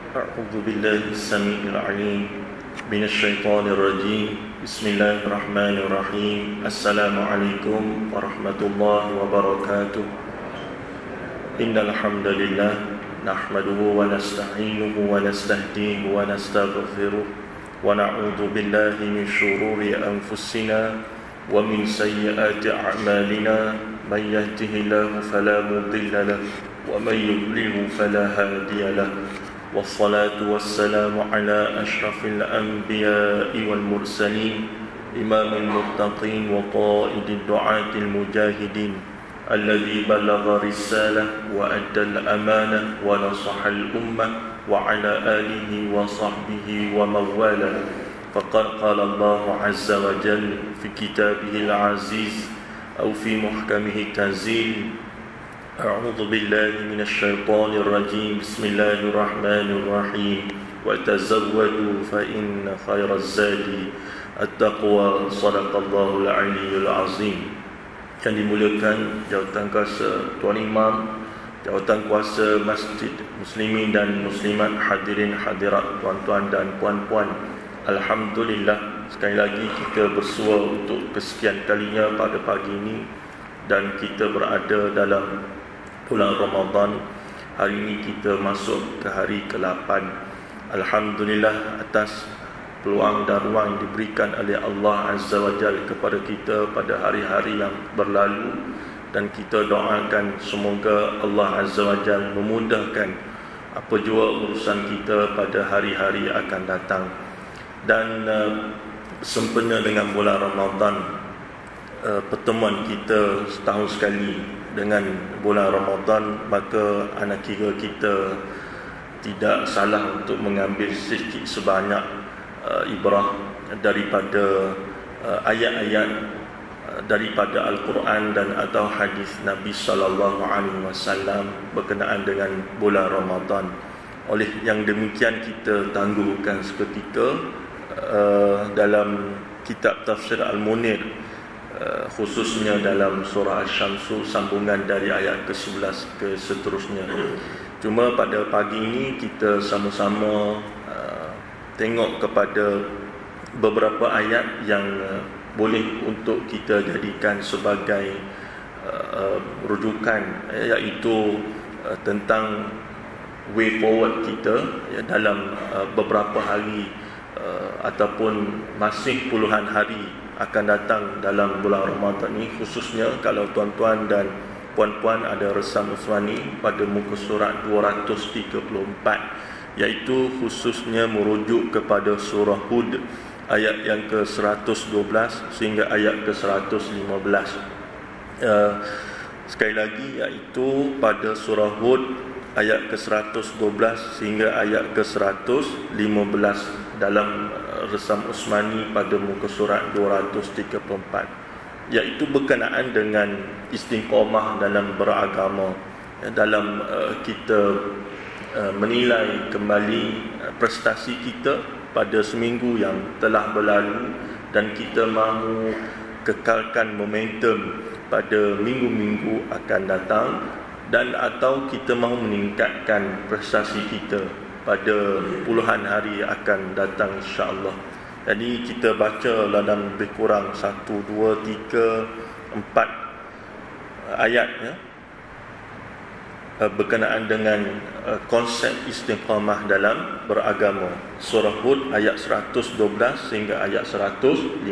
أعوذ بالله السميع العليم من الشيطان الرجيم بسم الله الرحمن الرحيم السلام عليكم ورحمة الله وبركاته إن الحمد لله نحمده ونستعينه ونستهديه ونستغفره ونعوذ بالله من شرور أنفسنا ومن سيئات أعمالنا من يهده الله فلا مضل له ومن يضلل فلا هادي له والصلاة والسلام على أشرف الأنبياء والمرسلين إمام المتقين وقائد الدعاة المجاهدين الذي بلغ رسالة وأدى الأمانة ونصح الأمة وعلى آله وصحبه ومن والاه فقد قال الله عز وجل في كتابه العزيز أو في محكمه التنزيل أعوذ بالله من الشيطان الرجيم بسم الله الرحمن الرحيم وتزودوا فإن خير الزاد التقوى صدق الله العلي العظيم. Yang dimuliakan Jawatan Kuasa Tuan Imam, Jawatan Kuasa Masjid Muslimin dan Muslimat, hadirin hadirat, tuan-tuan dan puan-puan, alhamdulillah sekali lagi kita bersua untuk kesekian kalinya pada pagi ini dan kita berada dalam bulan Ramadan. Hari ini kita masuk ke hari ke-8. Alhamdulillah atas peluang dan ruang yang diberikan oleh Allah Azza wa Jalla kepada kita pada hari-hari yang berlalu, dan kita doakan semoga Allah Azza wa Jalla memudahkan apa jua urusan kita pada hari-hari akan datang. Dan sempena dengan bulan Ramadan, pertemuan kita setahun sekali dengan bulan Ramadan, maka anak kira kita tidak salah untuk mengambil sedikit sebanyak ibrah daripada ayat-ayat daripada Al-Quran dan atau hadis Nabi sallallahu alaihi wasallam berkenaan dengan bulan Ramadan. Oleh yang demikian kita tangguhkan seketika dalam kitab tafsir Al-Munir, khususnya dalam surah Asy-Syamsu, sambungan dari ayat ke-11 ke seterusnya. Cuma pada pagi ini kita sama-sama tengok kepada beberapa ayat yang boleh untuk kita jadikan sebagai rujukan, iaitu tentang way forward kita dalam beberapa hari ataupun masih puluhan hari akan datang dalam bulan Ramadan ini. Khususnya kalau tuan-tuan dan puan-puan ada resam uswani pada muka surat 234, iaitu khususnya merujuk kepada surah Hud ayat yang ke-112 sehingga ayat ke-115. Sekali lagi, iaitu pada surah Hud ayat ke-112 sehingga ayat ke-115 dalam resam Usmani pada muka surat 234, iaitu berkenaan dengan istiqamah dalam beragama, dalam kita menilai kembali prestasi kita pada seminggu yang telah berlalu, dan kita mahu kekalkan momentum pada minggu-minggu akan datang, dan atau kita mahu meningkatkan prestasi kita pada puluhan hari akan datang insya-Allah. Jadi kita baca dalam lebih kurang 1, 2, 3, 4 ayat berkenaan dengan konsep istiqamah dalam beragama. Surah Hud ayat 112 hingga ayat 115.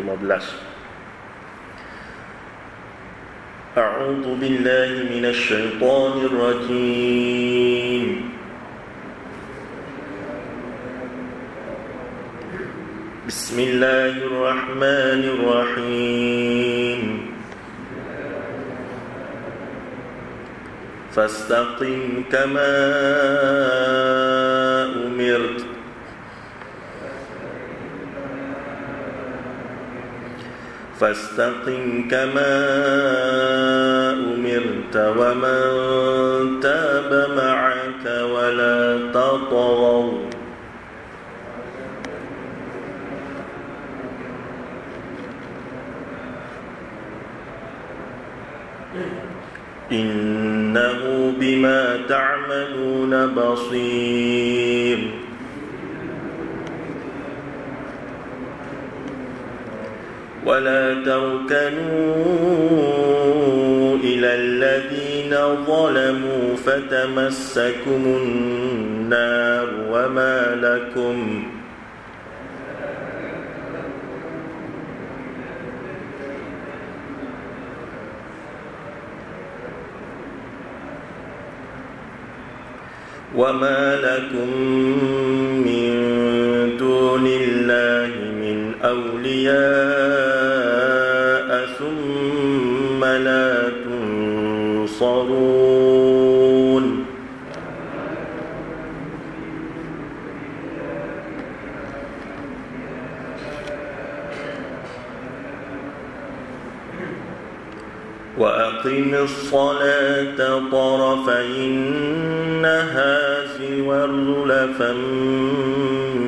A'udzu billahi minasy syaithanir rajim. Bismillahirrahmanirrahim. Fastaqim kama umirt Fastaqim kama umirta wa man taba ma'aka wa la tatghaw innahu bima ta'maluna basir. ولا تركنوا إلى الذين ظلموا فتمسكم النار وما لكم من دون الله من أولياء ثم لا تنصرون. وأقم الصلاة طرفي النهار وزلفا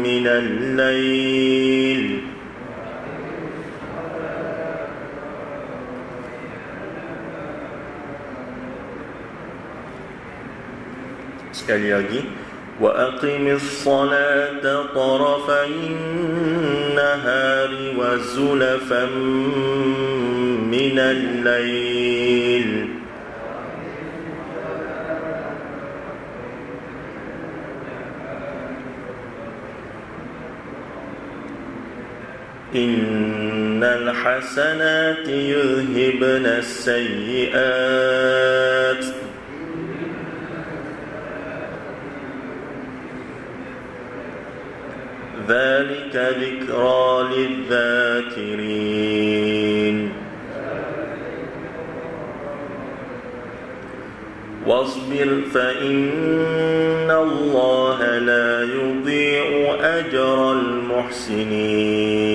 من الليل sekali lagi وأقم الصلاة طرفي النهار وزلفا من الليل إن الحسنات يذهبن السيئات ذلك ذكرى للذاكرين واصبر فإن الله لا يضيع أجر المحسنين.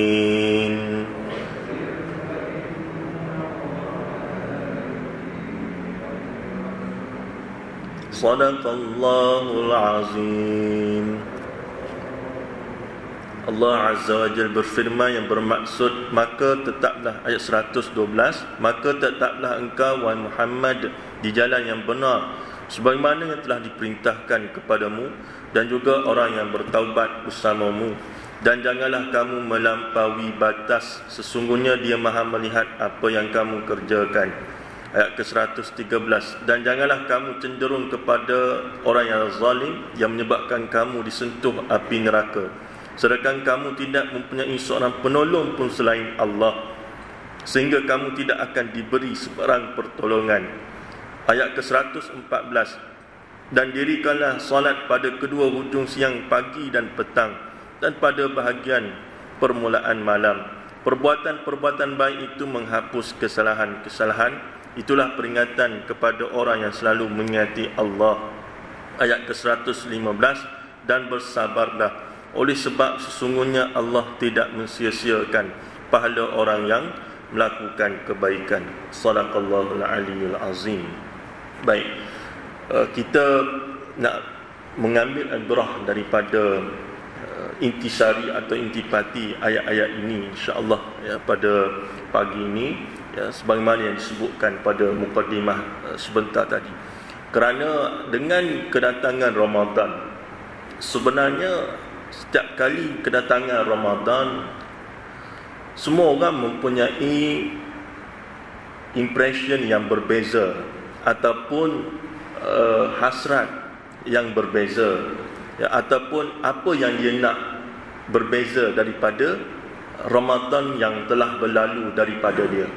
صدق الله العظيم. Allah Azza wa Jalla berfirman yang bermaksud, maka tetaplah, ayat 112, maka tetaplah engkau wahai Muhammad di jalan yang benar sebagaimana yang telah diperintahkan kepadamu dan juga orang yang bertaubat bersamamu, dan janganlah kamu melampaui batas, sesungguhnya Dia Maha melihat apa yang kamu kerjakan. Ayat ke-113, dan janganlah kamu cenderung kepada orang yang zalim yang menyebabkan kamu disentuh api neraka, sedangkan kamu tidak mempunyai seorang penolong pun selain Allah, sehingga kamu tidak akan diberi sebarang pertolongan. Ayat ke-114, dan dirikanlah salat pada kedua hujung siang, pagi dan petang, dan pada bahagian permulaan malam. Perbuatan-perbuatan baik itu menghapus kesalahan-kesalahan, itulah peringatan kepada orang yang selalu mengingati Allah. Ayat ke-115, dan bersabarlah, oleh sebab sesungguhnya Allah tidak mensia-siakan pahala orang yang melakukan kebaikan. Shadaqallahul aliyyul azim. Baik, kita nak mengambil ibrah daripada intisari atau intipati ayat-ayat ini, insya-Allah ya, pada pagi ini ya, sebagaimana yang disebutkan pada mukadimah sebentar tadi. Kerana dengan kedatangan Ramadan, sebenarnya setiap kali kedatangan Ramadan, semua orang mempunyai impression yang berbeza ataupun hasrat yang berbeza ya, ataupun apa yang dia nak berbeza daripada Ramadan yang telah berlalu daripada dia.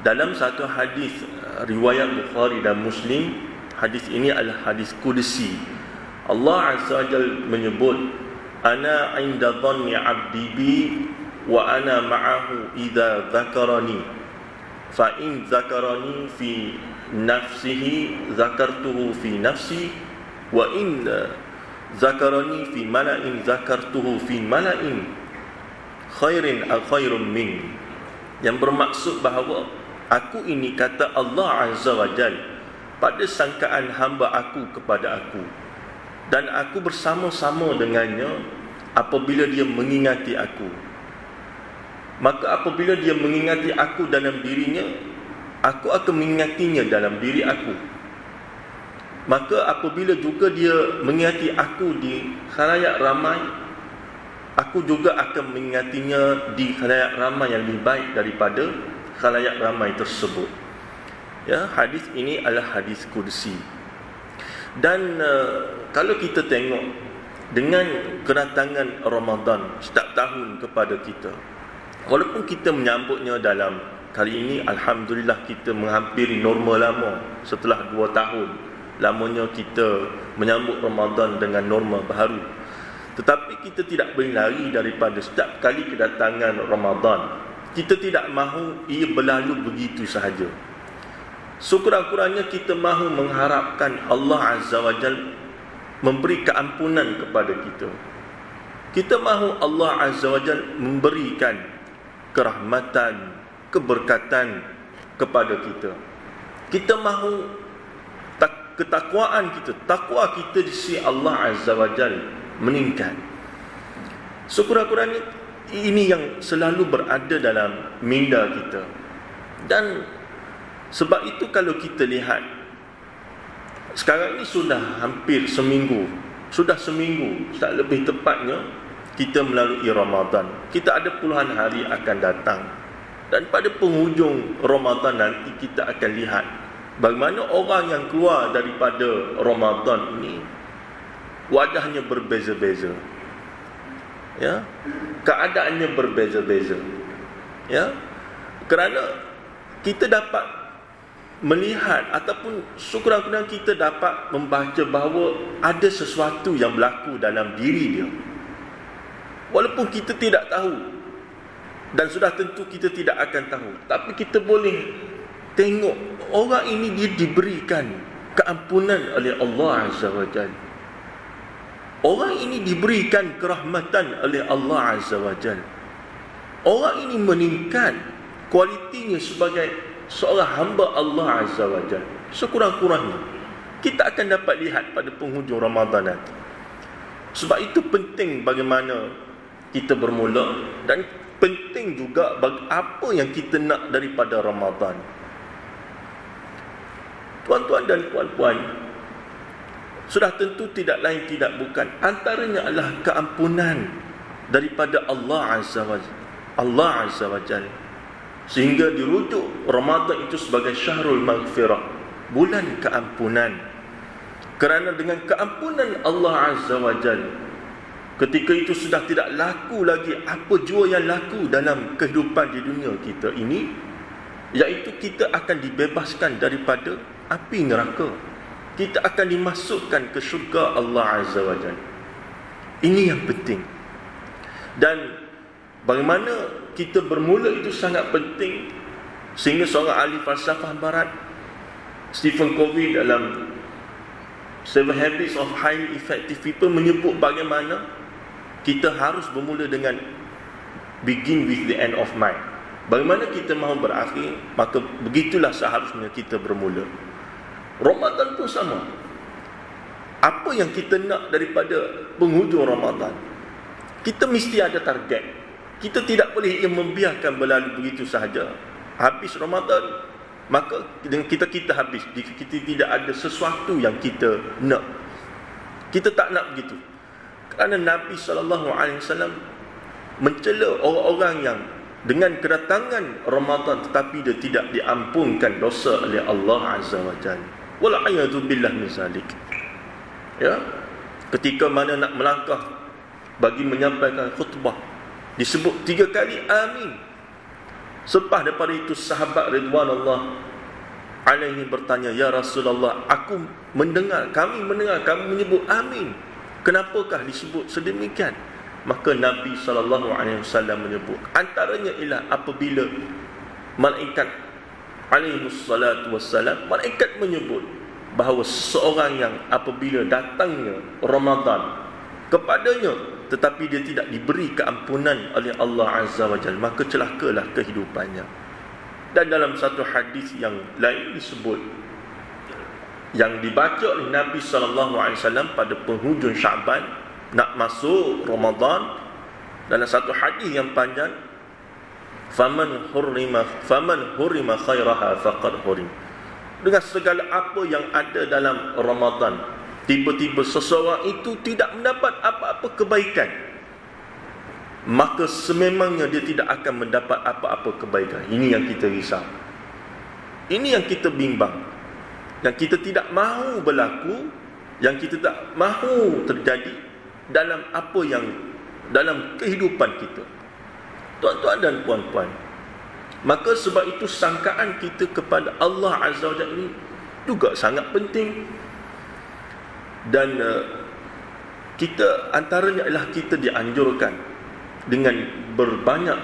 Dalam satu hadis riwayat Bukhari dan Muslim, hadis ini adalah hadis qudsi. Allah Azza wa Jalla menyebut, ana 'inda dhanni 'abdi bi wa ana ma'ahu idza dzakarani fa in dzakarani fi nafsihi dzakartuhu fi nafsi wa in dzakarani fi mala'in dzakartuhu fi mala'in khairin al khairum min. Yang bermaksud bahawa aku ini, kata Allah Azza wa Jalla, pada sangkaan hamba aku kepada aku, dan aku bersama-sama dengannya apabila dia mengingati aku. Maka apabila dia mengingati aku dalam dirinya, aku akan mengingatinya dalam diri aku. Maka apabila juga dia mengingati aku di khalayak ramai, aku juga akan mengingatinya di khalayak ramai yang lebih baik daripada khalayak ramai tersebut. Ya, hadis ini adalah hadis kursi. Dan kalau kita tengok dengan kedatangan Ramadan setiap tahun kepada kita, walaupun kita menyambutnya dalam kali ini, alhamdulillah kita menghampiri norma lama setelah 2 tahun lamanya kita menyambut Ramadan dengan norma baru. Tetapi kita tidak boleh lari daripada setiap kali kedatangan Ramadan, kita tidak mahu ia berlalu begitu sahaja. Sekurang-kurangnya kita mahu mengharapkan Allah Azza wa Jalla memberi keampunan kepada kita. Kita mahu Allah Azza wa Jalla memberikan kerahmatan, keberkatan kepada kita. Kita mahu ketakwaan kita, takwa kita di sisi Allah Azza wa Jalla meningkat. Sekurang-kurangnya ini yang selalu berada dalam minda kita. Dan sebab itu kalau kita lihat sekarang ini sudah hampir seminggu, tak lebih tepatnya kita melalui Ramadan. Kita ada puluhan hari akan datang. Dan pada penghujung Ramadan nanti kita akan lihat bagaimana orang yang keluar daripada Ramadan ini wajahnya berbeza-beza. Ya, keadaannya berbeza-beza. Ya, kerana kita dapat melihat ataupun sekurang-kurangnya kita dapat membaca bahawa ada sesuatu yang berlaku dalam diri dia. Walaupun kita tidak tahu dan sudah tentu kita tidak akan tahu, tapi kita boleh tengok orang ini dia diberikan keampunan oleh Allah Azza wa Jalla. Orang ini diberikan kerahmatan oleh Allah Azza wa Jalla. Orang ini meningkat kualitinya sebagai seorang hamba Allah Azza wa Jalla. Sekurang-kurangnya kita akan dapat lihat pada penghujung Ramadan nanti. Sebab itu penting bagaimana kita bermula, dan penting juga apa yang kita nak daripada Ramadan. Tuan-tuan dan puan-puan, sudah tentu tidak lain tidak bukan antaranya adalah keampunan daripada Allah Azza wa Jalla. Sehingga dirujuk Ramadan itu sebagai syahrul maghfirah, bulan keampunan. Kerana dengan keampunan Allah Azza wa Jalla, ketika itu sudah tidak laku lagi apa jua yang laku dalam kehidupan di dunia kita ini, iaitu kita akan dibebaskan daripada api neraka. Kita akan dimasukkan ke syurga Allah Azza wa Jalla. Ini yang penting. Dan bagaimana kita bermula itu sangat penting. Sehingga seorang ahli falsafah barat, Stephen Covey, dalam 7 Habits of Highly Effective People menyebut bagaimana kita harus bermula dengan begin with the end of mind. Bagaimana kita mahu berakhir, maka begitulah seharusnya kita bermula. Ramadan pun sama. Apa yang kita nak daripada penghujung Ramadan, kita mesti ada target. Kita tidak boleh membiarkan berlalu begitu sahaja. Habis Ramadan, maka kita habis. Kita tidak ada sesuatu yang kita nak. Kita tak nak begitu. Kerana Nabi SAW mencela orang-orang yang dengan kedatangan Ramadan tetapi dia tidak diampunkan dosa oleh Allah Azza wa Jalla. Wal'iyadu billah min zalik. Ya, ketika mana nak melangkah bagi menyampaikan khutbah, disebut 3 kali amin. Selepas daripada itu sahabat Ridwanullah alaihi bertanya, ya Rasulullah, kami mendengar kamu menyebut amin. Kenapakah disebut sedemikian? Maka Nabi SAW menyebut, antaranya ialah apabila malaikat alaihissalatu wassalam, malaikat menyebut bahawa seseorang yang apabila datangnya Ramadan kepadanya tetapi dia tidak diberi keampunan oleh Allah Azza wa Jalla, maka celakalah kehidupannya. Dan dalam satu hadis yang lain disebut, yang dibaca oleh Nabi SAW pada penghujung Syaban nak masuk Ramadan, dalam satu hadis yang panjang, faman hurima khairaha faqad hurim. Dengan segala apa yang ada dalam Ramadan, tiba-tiba seseorang itu tidak mendapat apa-apa kebaikan, maka sememangnya dia tidak akan mendapat apa-apa kebaikan. Ini yang kita risau. Ini yang kita bimbang. Yang kita tidak mahu berlaku, yang kita tak mahu terjadi dalam dalam kehidupan kita. Tuan-tuan dan puan-puan, maka sebab itu sangkaan kita kepada Allah Azza wa Jalla ini juga sangat penting. Dan kita antaranya ialah kita dianjurkan dengan berbanyak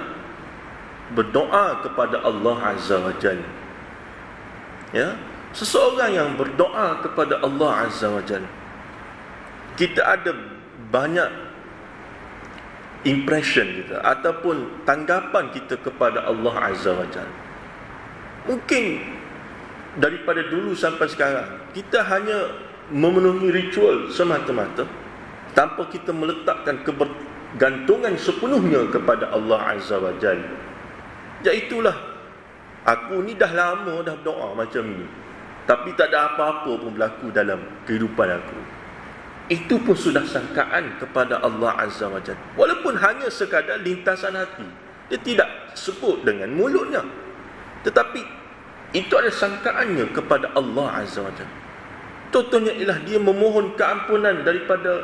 berdoa kepada Allah Azza wa Jalla. Ya, seseorang yang berdoa kepada Allah Azza wa Jalla, kita ada banyak impression kita ataupun tanggapan kita kepada Allah Azza wa Jalla. Mungkin daripada dulu sampai sekarang kita hanya memenuhi ritual semata-mata tanpa kita meletakkan kebergantungan sepenuhnya kepada Allah Azza wa Jalla. Iaitulah, aku ni dah lama dah berdoa macam ni, tapi tak ada apa-apa pun berlaku dalam kehidupan aku. Itu pun sudah sangkaan kepada Allah Azza wa Jalla, walaupun hanya sekadar lintasan hati. Dia tidak sebut dengan mulutnya, tetapi itu adalah sangkaannya kepada Allah Azza wa Jalla. Contohnya ialah dia memohon keampunan daripada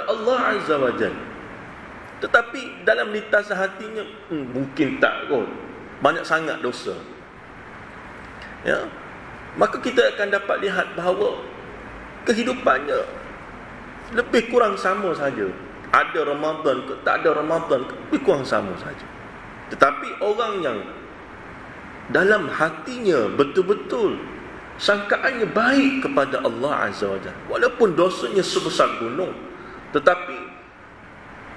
Allah Azza wa Jalla, tetapi dalam lintasan hatinya mungkin tak kot, banyak sangat dosa. Ya, maka kita akan dapat lihat bahawa kehidupannya lebih kurang sama saja. Ada Ramadan ke tak ada Ramadan ke, lebih kurang sama saja. Tetapi orang yang dalam hatinya betul-betul sangkaannya baik kepada Allah Azza wa Jalla, walaupun dosanya sebesar gunung, tetapi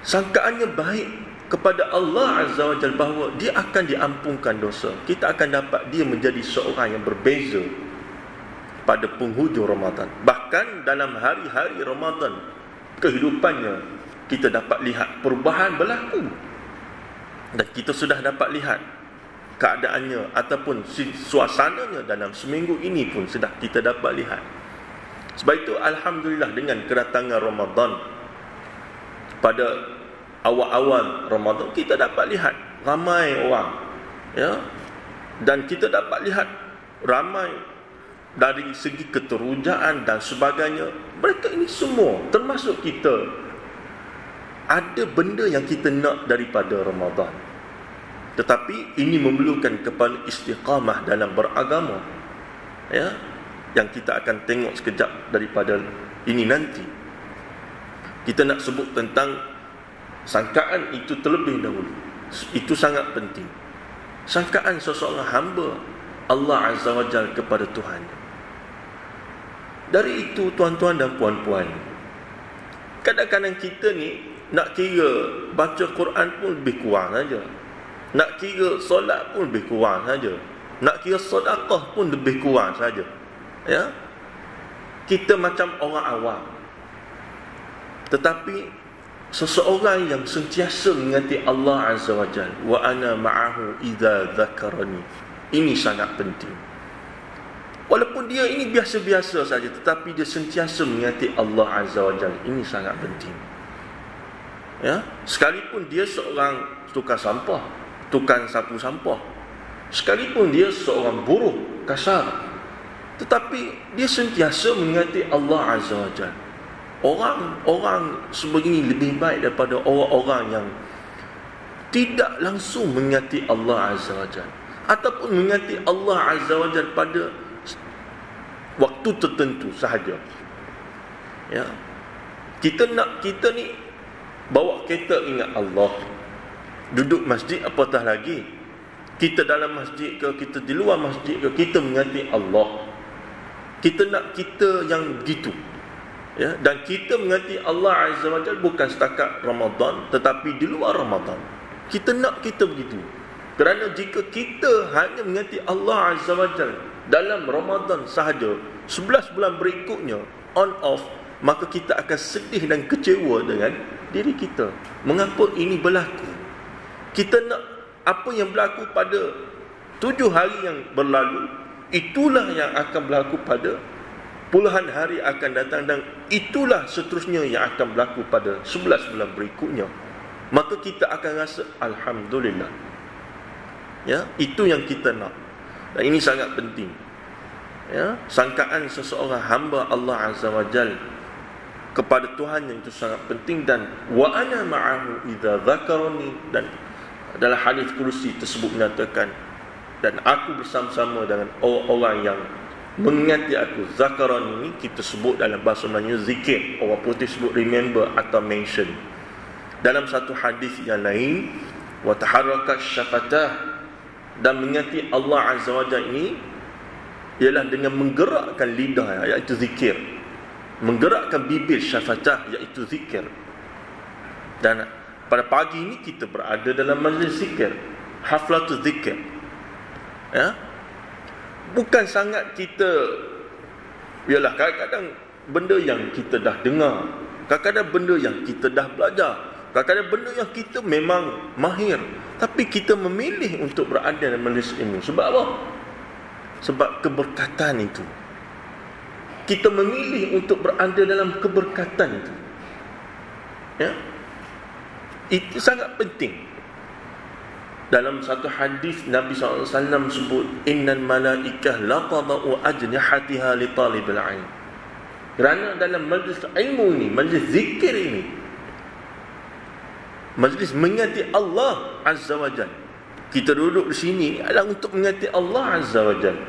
sangkaannya baik kepada Allah Azza wa Jalla bahawa dia akan diampunkan dosa, kita akan dapat dia menjadi seorang yang berbeza pada penghujung Ramadan. Bahkan dalam hari-hari Ramadan, kehidupannya kita dapat lihat perubahan berlaku. Dan kita sudah dapat lihat keadaannya ataupun suasananya dalam seminggu ini pun sudah kita dapat lihat. Sebab itu alhamdulillah, dengan kedatangan Ramadan, pada awal-awal Ramadan kita dapat lihat ramai orang, ya, dan kita dapat lihat ramai dari segi keterujaan dan sebagainya. Mereka ini semua, termasuk kita, ada benda yang kita nak daripada Ramadan, tetapi ini memerlukan kepada istiqamah dalam beragama, ya, yang kita akan tengok sekejap daripada ini nanti. Kita nak sebut tentang sangkaan itu terlebih dahulu. Itu sangat penting. Sangkaan seseorang hamba Allah Azza wa Jalla kepada Tuhan. Dari itu, tuan-tuan dan puan-puan, kadang-kadang kita ni nak kira baca Quran pun lebih kurang saja, nak kira solat pun lebih kurang saja, nak kira sedekah pun lebih kurang saja. Ya, kita macam orang awam. Tetapi seseorang yang sentiasa mengingati Allah Azza wa Jalla, wa ana ma'ahu idza dzakarani, ini sangat penting. Walaupun dia ini biasa-biasa saja, tetapi dia sentiasa mengingati Allah Azza wa Jalla, ini sangat penting. Ya, sekalipun dia seorang tukang sampah, tukang sapu sampah, sekalipun dia seorang buruh kasar, tetapi dia sentiasa mengingati Allah Azza wa Jalla. Orang sebegini lebih baik daripada orang-orang yang tidak langsung mengingati Allah Azza wa Jalla, ataupun mengingati Allah Azza wa Jalla pada waktu tertentu sahaja. Ya, kita ni bawa kereta ingat Allah, duduk masjid apatah lagi, kita dalam masjid ke, kita di luar masjid ke, kita mengingati Allah. Kita nak kita yang begitu, ya, dan kita mengingati Allah Azza wa Jalla bukan setakat Ramadan, tetapi di luar Ramadan kita nak kita begitu. Kerana jika kita hanya mengingati Allah Azza wa Jalla dalam Ramadan sahaja, 11 bulan berikutnya on off, maka kita akan sedih dan kecewa dengan diri kita. Mengapa ini berlaku? Kita nak apa yang berlaku pada 7 hari yang berlalu, itulah yang akan berlaku pada puluhan hari akan datang, dan itulah seterusnya yang akan berlaku pada 11 bulan berikutnya. Maka kita akan rasa alhamdulillah. Ya, itu yang kita nak. Dan ini sangat penting. Ya, sangkaan seseorang hamba Allah Azza wa Jalla kepada Tuhan itu sangat penting. Dan wa ana ma'ahu idza dzakarani, dan dalam hadis kursi tersebut menyatakan, dan aku bersama-sama dengan orang yang mengingati aku. Zakaran ini kita sebut dalam bahasa Melayu zikir, orang putih sebut remember atau mention. Dalam satu hadis yang lain, wa taharrakat syafatah, dan mengingati Allah Azza wa Jalla ini ialah dengan menggerakkan lidah, iaitu zikir, menggerakkan bibir syafatah, iaitu zikir. Dan pada pagi ini kita berada dalam majlis zikir, haflatul zikir. Ya, bukan sangat kita, ialah kadang-kadang benda yang kita dah dengar, kadang-kadang benda yang kita dah belajar, kadang-kadang benda yang kita memang mahir, tapi kita memilih untuk berada dalam majlis ilmu. Sebab apa? Sebab keberkatan itu. Kita memilih untuk berada dalam keberkatan itu. Ya, itu sangat penting. Dalam satu hadis Nabi SAW sebut, innal malaikah laqadau ajnihatiha li talibil ilm. Kerana dalam majlis ilmu ini, majlis zikir ini, majlis mengingati Allah Azza wa Jalla, kita duduk di sini adalah untuk mengingati Allah Azza wa Jalla.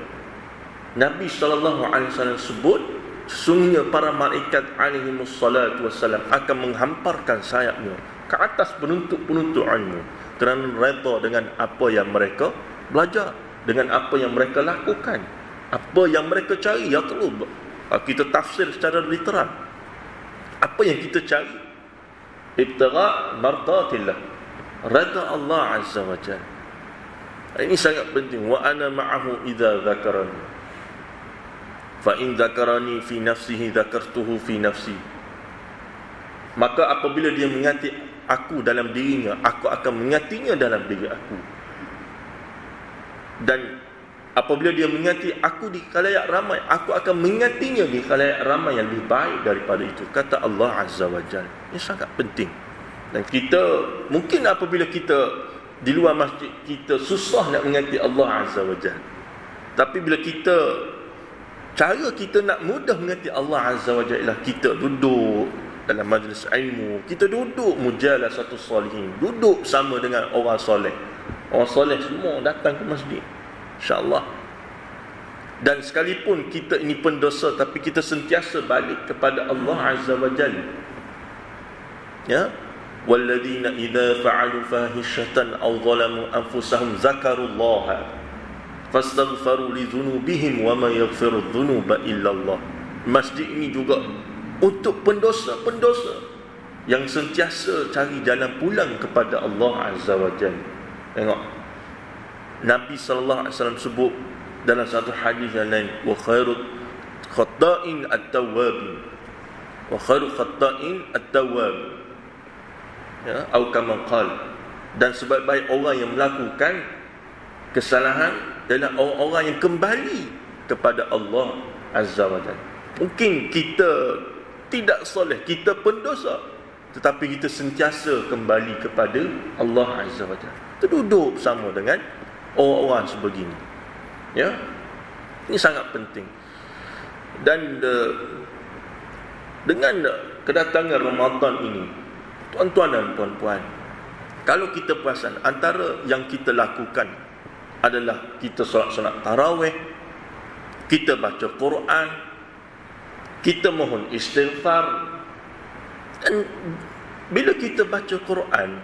Nabi SAW sebut, sesungguhnya para malaikat alaihimus salatu wassalam akan menghamparkan sayapnya ke atas penuntut-penuntut ilmu, kerana redha dengan apa yang mereka belajar, dengan apa yang mereka lakukan, apa yang mereka cari. Ya telur kita tafsir secara literal, apa yang kita cari, ibtigha mardatillah, redha Allah Azza wa Jalla. Ini sangat penting. Wa ana ma'ahu idza dzakarani, fa in dzakarani fi nafsihi dzakartuhu fi nafsi. Maka apabila dia mengingati aku dalam dirinya, aku akan mengingatinya dalam diri aku. Dan apabila dia mengingati aku di khalayak ramai, aku akan mengingatinya di khalayak ramai yang lebih baik daripada itu, kata Allah Azza wa Jalla. Ini sangat penting. Dan kita, mungkin apabila kita di luar masjid, kita susah nak mengingati Allah Azza wa Jalla. Tapi bila kita, cara kita nak mudah mengingati Allah Azza wa Jalla, kita duduk dalam majlis ilmu, kita duduk mujalasatu salihin, duduk sama dengan orang soleh. Orang soleh semua datang ke masjid, insya-Allah. Dan sekalipun kita ini pendosa, tapi kita sentiasa balik kepada Allah Azza wa Jalla. Ya, walladzina idza fa'alu fahishatan aw zalamu anfusahum zakarullaha fastaghfaru li dhunubihim wa ma yaghfiru dhunuba illa Allah. Masjid ini juga untuk pendosa-pendosa yang sentiasa cari jalan pulang kepada Allah Azza wa Jalla. Tengok, Nabi SAW sebut dalam satu hadis yang lain, wa khairul khata'in at-tawwabin, wa khairul khata'in at-tawwab, ya, atau kama qala. Dan sebaik-baik orang yang melakukan kesalahan adalah orang-orang yang kembali kepada Allah Azza wa Jalla. Mungkin kita tidak soleh, kita pendosa, tetapi kita sentiasa kembali kepada Allah Azza wa Jalla. Kita duduk bersama dengan orang-orang sebegini. Ya, ini sangat penting. Dan dengan kedatangan Ramadan ini, tuan-tuan dan puan-puan, kalau kita perasan, antara yang kita lakukan adalah kita solat tarawih, kita baca Quran, kita mohon istighfar. Dan bila kita baca Quran,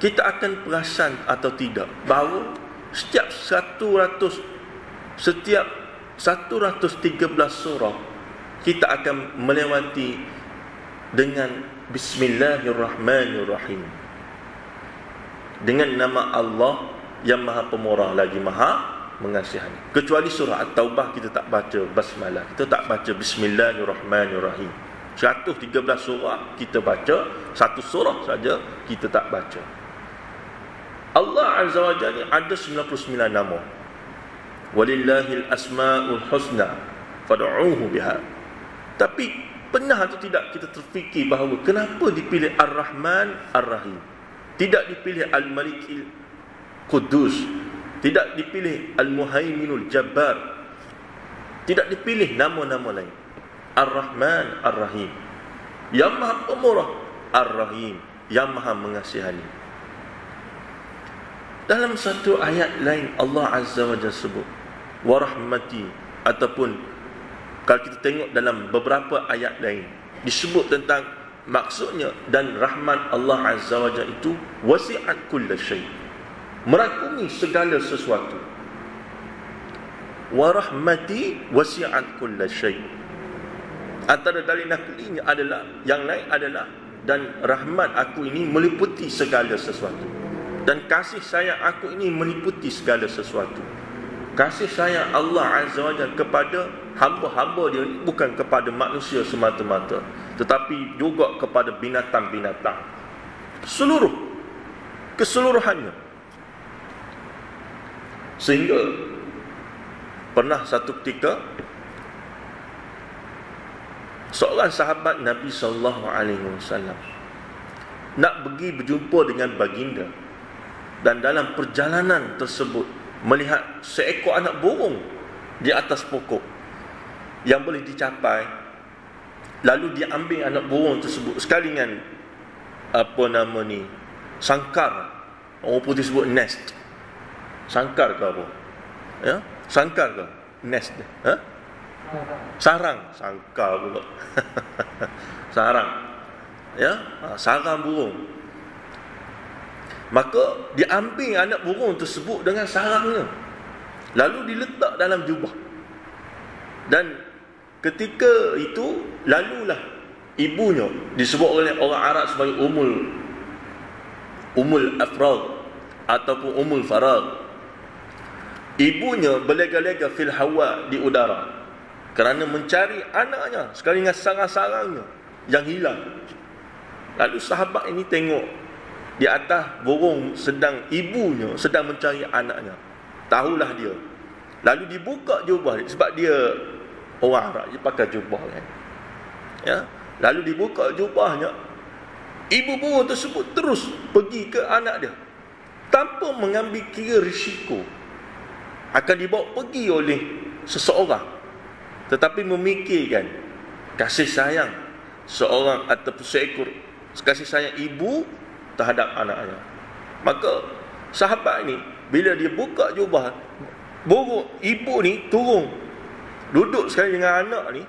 kita akan perasan atau tidak bahawa setiap 113 surah kita akan melewati dengan Bismillahirrahmanirrahim, dengan nama Allah yang Maha Pemurah lagi Maha Mengasihani. Kecuali surah At-Taubah kita tak baca basmalah, kita tak baca Bismillahirrahmanirrahim. 113 surah kita baca, satu surah saja kita tak baca. Allah Azza wa Jalla ada 99 nama. Walillahil asmaul husna fad'uuhu biha. Tapi pernah atau tidak kita terfikir bahawa kenapa dipilih Ar-Rahman Ar-Rahim, tidak dipilih Al-Malikil Qudus, tidak dipilih Al-Muhaiminul Jabbar, tidak dipilih nama-nama lain? Ar-Rahman Ar-Rahim, yang Maha Pemurah, Ar-Rahim, yang Maha Mengasihani. Dalam satu ayat lain Allah Azza wa Jalla sebut wa rahmati, ataupun kalau kita tengok dalam beberapa ayat lain disebut tentang maksudnya, dan rahmat Allah Azza wa Jalla itu wasi'at kulla syai', merangkumi segala sesuatu. Wa rahmati wasi'at kulla syai'. Antara dalil naklinya adalah, yang lain adalah, dan rahmat aku ini meliputi segala sesuatu, dan kasih sayang aku ini meliputi segala sesuatu. Kasih sayang Allah Azza wa Jalla kepada hamba-hamba dia bukan kepada manusia semata-mata, tetapi juga kepada binatang-binatang, keseluruhannya. Sehingga pernah satu ketika seorang sahabat Nabi SAW nak pergi berjumpa dengan baginda, dan dalam perjalanan tersebut melihat seekor anak burung di atas pokok yang boleh dicapai. Lalu dia ambil anak burung tersebut sekali dengan sangkar. Orang putih sebut nest. Sangkar ke apa? Ya, sangkar ke nest? Ha? Sarang, sangkar pula. Sarang. Ya, sarang burung. Maka diambil anak burung tersebut dengan sarangnya, lalu diletak dalam jubah. Dan ketika itu lalulah ibunya, disebut oleh orang Arab sebagai Ummul Afrad ataupun Ummul Farad. Ibunya berlega-lega fil hawa, di udara, kerana mencari anaknya sekali dengan sarang-sarangnya yang hilang. Lalu sahabat ini tengok di atas burung ibunya sedang mencari anaknya. Tahulah dia. Lalu dibuka jubah dia, sebab dia orang Arab, dia pakai jubah kan. Ya. Lalu dibuka jubahnya, ibu burung tersebut terus pergi ke anak dia tanpa mengambil kira risiko akan dibawa pergi oleh seseorang, tetapi memikirkan kasih sayang seorang ataupun seekor, kasih sayang ibu terhadap anaknya. Maka sahabat ni bila dia buka jubah, burung ibu ni turun, duduk sekali dengan anak ni,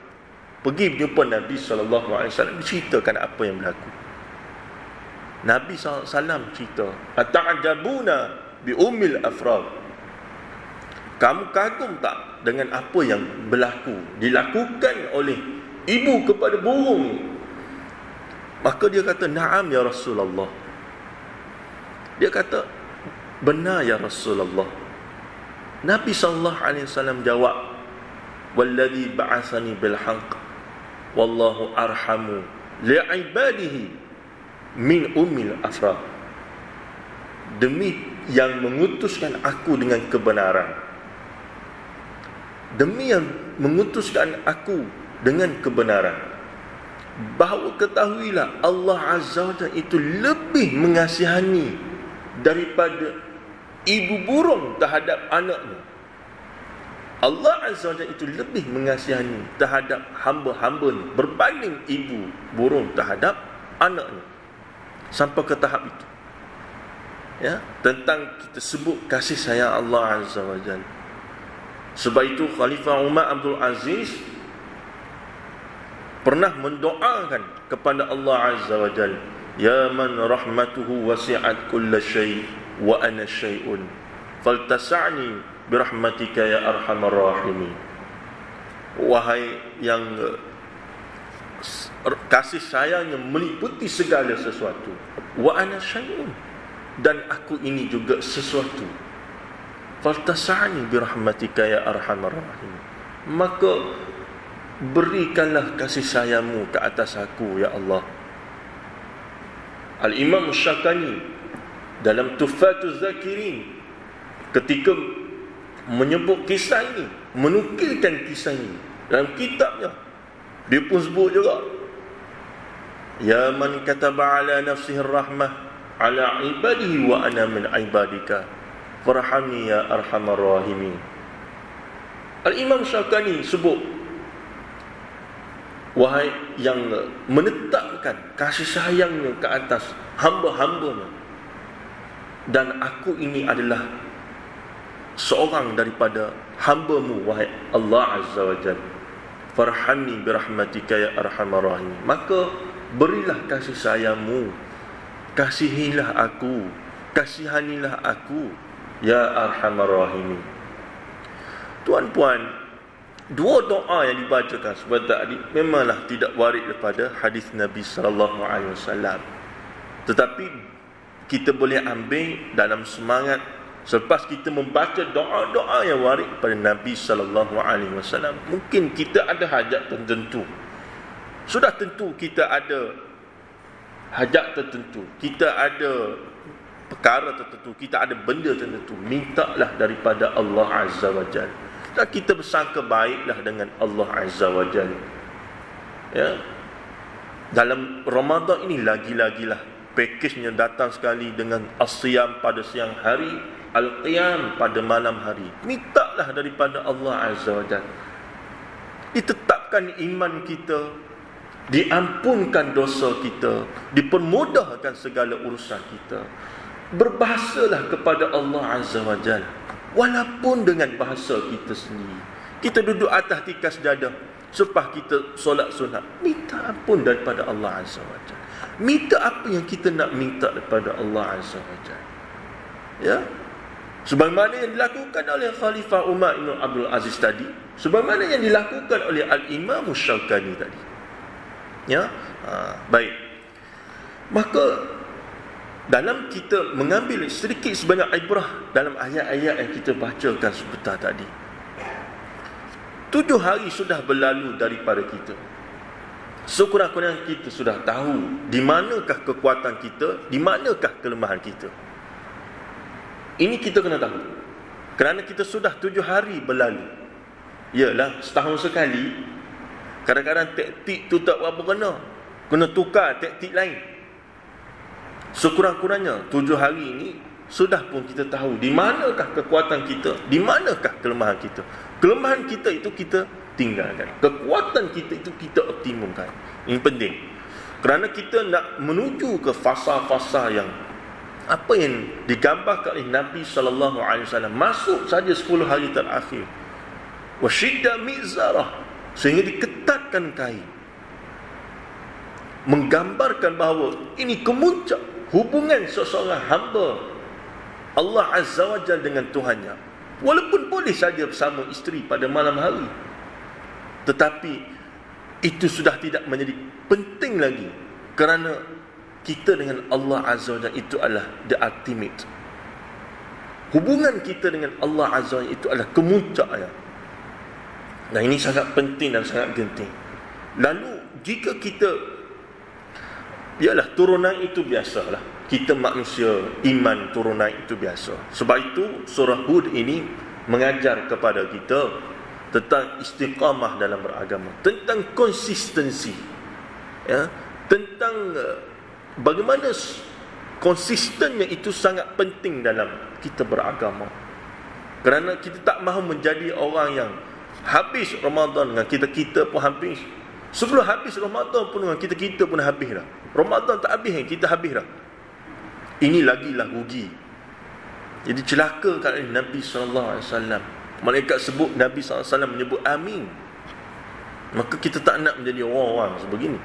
pergi berjumpa Nabi SAW, diceritakan apa yang berlaku. Nabi SAW cerita, ata'ajabuna bi ummil afrad, kamu kagum tak dengan apa yang berlaku, dilakukan oleh ibu kepada burung ni? Maka dia kata, na'am ya Rasulullah. Dia kata, benar ya Rasulullah. Nabi SAW jawab, walladhi ba'athani bilhaq wallahu arhamu li'ibadihi min ummil afrad. Demi yang mengutuskan aku dengan kebenaran, demi yang mengutuskan aku dengan kebenaran, bahawa ketahuilah Allah Azza wa Jalla itu lebih mengasihani daripada ibu burung terhadap anaknya. Allah Azza wa Jalla itu lebih mengasihani terhadap hamba-hamba berbanding ibu burung terhadap anaknya. Sampai ke tahap itu. Ya, tentang kita sebut kasih sayang Allah Azza wa Jalla. Sebab itu Khalifah Umar Abdul Aziz pernah mendoakan kepada Allah Azza wa Jalla, ya man rahmatuhu wasi'at kulla syai' wa ana syai'un faltasa'ni birahmatika ya arhamar rahimin. Wahai yang kasih sayangnya meliputi segala sesuatu, wa ana syai'un, dan aku ini juga sesuatu, faltasa'ni birahmatika ya arhamar rahimin, maka berikanlah kasih sayangmu ke atas aku ya Allah. Al-Imam Syakani dalam Tuhfatuz Zakirin ketika menyebut kisah ini, menukilkan kisah ini dalam kitabnya, Dia pun sebut juga, ya man kataba ala nafsihi rahmah ala ibadihi wa ana min ibadika farhamni ya arhamar rahimin. Al-Imam Syaukani sebut, wahai yang menetapkan kasih sayangnya ke atas hamba-hambanya, dan aku ini adalah seorang daripada hamba-Mu, wahai Allah Azza wa Jalla, farhamni birahmatika ya arhamar rahimin. Maka berilah kasih sayang-Mu, kasihilah aku, kasihanilah aku ya arhamar rahimin. Tuan-puan, dua doa yang dibacakan sebentar tadi memanglah tidak warid daripada hadis Nabi sallallahu alaihi wasallam, tetapi kita boleh ambil dalam semangat selepas kita membaca doa-doa yang warid pada Nabi sallallahu alaihi wasallam. Mungkin kita ada hajat tertentu. Sudah tentu kita ada hajat tertentu, kita ada perkara tertentu, kita ada benda tertentu. Mintalah daripada Allah Azza wa Jalla, dan kita bersangka baiklah dengan Allah Azza wa Jalla. Ya. Dalam Ramadan ini lagi-lagilah pakejnya datang sekali dengan as-siyam pada siang hari, al-qiyam pada malam hari. Mintalah daripada Allah Azza wa Jalla. Ditetapkan iman kita, diampunkan dosa kita, dipermudahkan segala urusan kita. Berbahasalah kepada Allah Azza wa Jalla, walaupun dengan bahasa kita sendiri. Kita duduk atas tikas dada selepas kita solat sunat, minta ampun daripada Allah Azza wa Jalla. Minta apa yang kita nak minta daripada Allah Azza wa Jalla. Ya, sebagaimana yang dilakukan oleh Khalifah Umar bin Abdul Aziz tadi, sebagaimana yang dilakukan oleh Al-Imam Syaukani tadi. Ya, baik. Maka dalam kita mengambil sedikit sebanyak ibrah dalam ayat-ayat yang kita bacakan sebentar tadi, 7 hari sudah berlalu daripada kita. Sekurang-kurangnya kita sudah tahu di manakah kekuatan kita, di manakah kelemahan kita. Ini kita kena tahu, kerana kita sudah 7 hari berlalu. Yalah, setahun sekali kadang-kadang taktik tu tak berapa kena tukar taktik lain. Sekurang-kurangnya 7 hari ini sudah pun kita tahu di manakah kekuatan kita, di manakah kelemahan kita. Kelemahan kita itu kita tinggalkan, kekuatan kita itu kita optimumkan. Ini penting, kerana kita nak menuju ke fasa-fasa yang apa yang digambarkan oleh Nabi sallallahu alaihi wasallam. Masuk saja 10 hari terakhir, wa syidda mizarah, sehingga diketatkan kain, menggambarkan bahawa ini kemuncak hubungan seseorang hamba Allah Azza wa Jalla dengan Tuhannya. Walaupun boleh saja bersama isteri pada malam hari, tetapi itu sudah tidak menjadi penting lagi, kerana kita dengan Allah Azza wa Jalla itu adalah the ultimate. Hubungan kita dengan Allah Azza wa Jalla itu adalah kemuncaknya. Nah, ini sangat penting dan sangat genting. Lalu jika kita, yalah, turunan itu biasalah, kita manusia, iman turunan itu biasa. Sebab itu surah Hud ini mengajar kepada kita tentang istiqamah dalam beragama, tentang konsistensi, ya, tentang bagaimana konsistennya itu sangat penting dalam kita beragama. Kerana kita tak mahu menjadi orang yang habis Ramadan dengan kita pun habis. Sebelum habis Ramadan pun dengan kita pun habis dah. Ramadan tak habis, kita habis dah. Ini lagilah rugi. Jadi celaka kat Nabi SAW. Malaikat sebut, Nabi SAW menyebut amin. Maka kita tak nak menjadi orang-orang sebegini.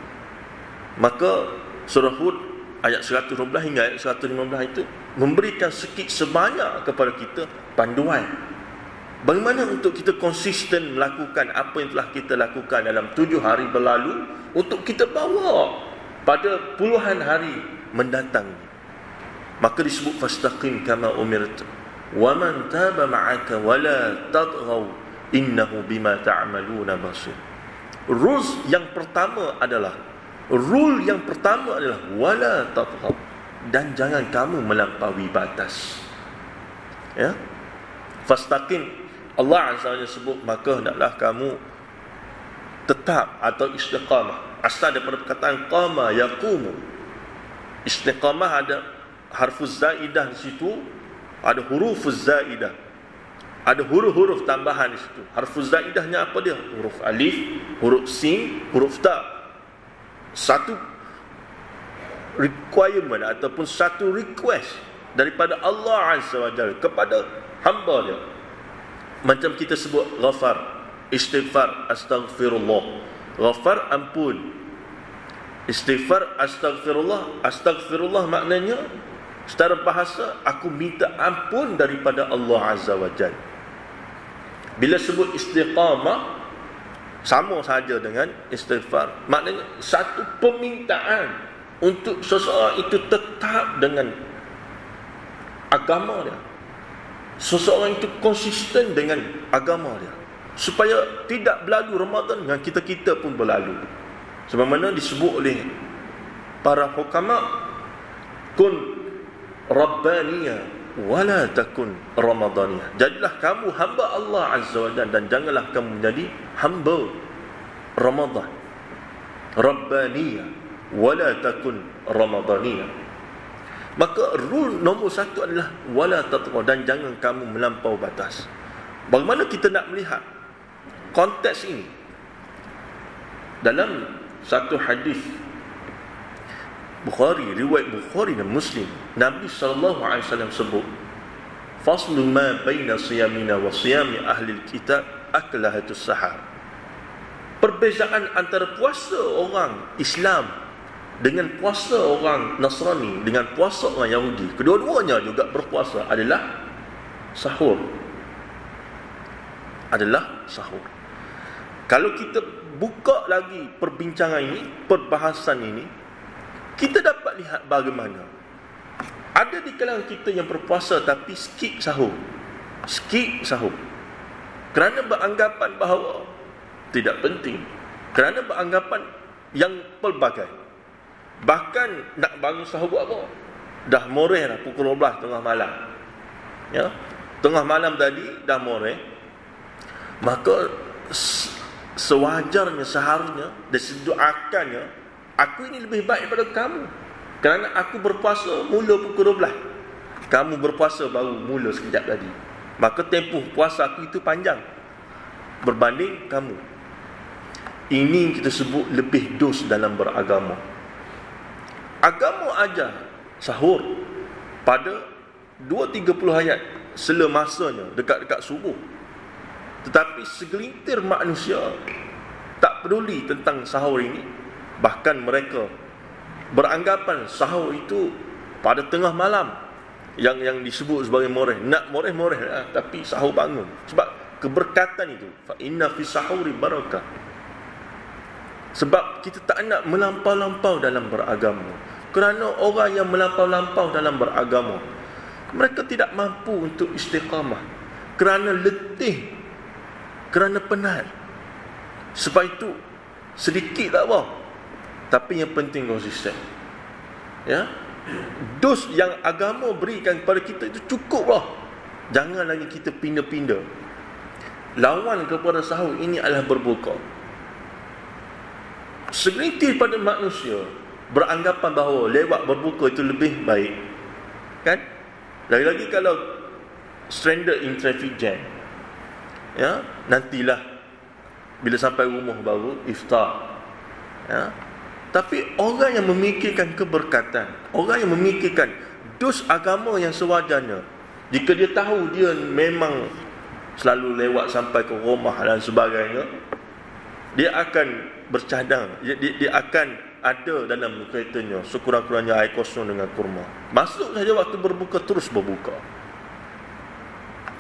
Maka surah Hud ayat 112 hingga ayat 115 itu memberikan sikit sebanyak kepada kita panduan bagaimana untuk kita konsisten melakukan apa yang telah kita lakukan dalam 7 hari berlalu, untuk kita bawa pada puluhan hari mendatang. Maka disebut fastaqim kama umirt wa man taba ma'aka wa la tadghaw innahu bima ta'maluna basir. Rule yang pertama adalah wala tadghaw, dan jangan kamu melampaui batas. Ya, fastaqim, Allah Azza wa Jalla sebut, maka hendaklah kamu tetap atau istiqamah. Asal daripada perkataan qama yaqumu. Istiqamah ada harfuz zaidah di situ, ada hurufuz zaidah, ada huruf-huruf tambahan di situ. Harfuz zaidahnya apa dia? Huruf alif, huruf sin, huruf ta. Satu requirement ataupun satu request daripada Allah Azza wa Jalla kepada hamba dia. Macam kita sebut ghafar, istighfar, astaghfirullah. Ghafar, ampun. Istighfar, astaghfirullah. Astaghfirullah maknanya secara bahasa, aku minta ampun daripada Allah Azza wa Jalla. Bila sebut istiqamah, sama saja dengan istighfar. Maknanya satu permintaan untuk seseorang itu tetap dengan agama dia. Seseorang itu konsisten dengan agama dia, supaya tidak berlalu Ramadan dengan kita-kita pun berlalu. Sebab mana disebut oleh para hukama, kun rabbaniyah wala takun ramadaniyah. Jadilah kamu hamba Allah Azza wa Jalla dan janganlah kamu menjadi hamba Ramadan. Rabbaniyah wala takun ramadaniyah. Maka rule nombor satu adalah wala tatghaw, dan jangan kamu melampau batas. Bagaimana kita nak melihat konteks ini? Dalam satu hadis Bukhari, riwayat Bukhari dan Muslim, Nabi SAW sebut, faslu ma baina siyamina wa siyami ahli kitab aklahatus sahar. Perbezaan antara puasa orang Islam dengan puasa orang Nasrani, dengan puasa orang Yahudi, kedua-duanya juga berpuasa, adalah sahur. Adalah sahur. Kalau kita buka lagi perbincangan ini, perbahasan ini, kita dapat lihat bagaimana ada di kalangan kita yang berpuasa tapi skip sahur. Skip sahur kerana beranggapan bahawa tidak penting, kerana beranggapan yang pelbagai. Bahkan nak bangun sahur buat apa? Dah moreh dah pukul 12 tengah malam. Ya, tengah malam tadi dah moreh. Maka sewajarnya, seharusnya dan sedoakannya, aku ini lebih baik daripada kamu, kerana aku berpuasa mula pukul 12. Kamu berpuasa baru mula sekejap tadi. Maka tempoh puasa aku itu panjang berbanding kamu. Ini kita sebut lebih dos dalam beragama. Agama ajar sahur pada 2-30 ayat sela masanya dekat-dekat subuh. Tetapi segelintir manusia tak peduli tentang sahur ini. Bahkan mereka beranggapan sahur itu pada tengah malam, yang disebut sebagai moreh. Nak moreh-moreh tapi sahur bangun. Sebab keberkatan itu, fa inna fi sahuri barakah. Sebab kita tak nak melampau-lampau dalam beragama. Kerana orang yang melampau-lampau dalam beragama, mereka tidak mampu untuk istiqamah, kerana letih, kerana penat. Sebab itu sedikit tak apa, tapi yang penting konsisten. Ya, dos yang agama berikan kepada kita itu cukuplah. Jangan lagi kita pindah-pindah. Lawan kepada sahur ini adalah berbuka. Segelintir pada manusia beranggapan bahawa lewat berbuka itu lebih baik, kan? Lagi-lagi kalau stranded in traffic jam, ya, nantilah bila sampai rumah baru iftar, ya. Tapi orang yang memikirkan keberkatan, orang yang memikirkan dos agama yang sewajarnya, jika dia tahu dia memang selalu lewat sampai ke rumah dan sebagainya, dia akan bercadang, dia akan ada dalam keretanya sekurang-kurangnya air kosong dengan kurma. Masuk saja waktu berbuka, terus berbuka.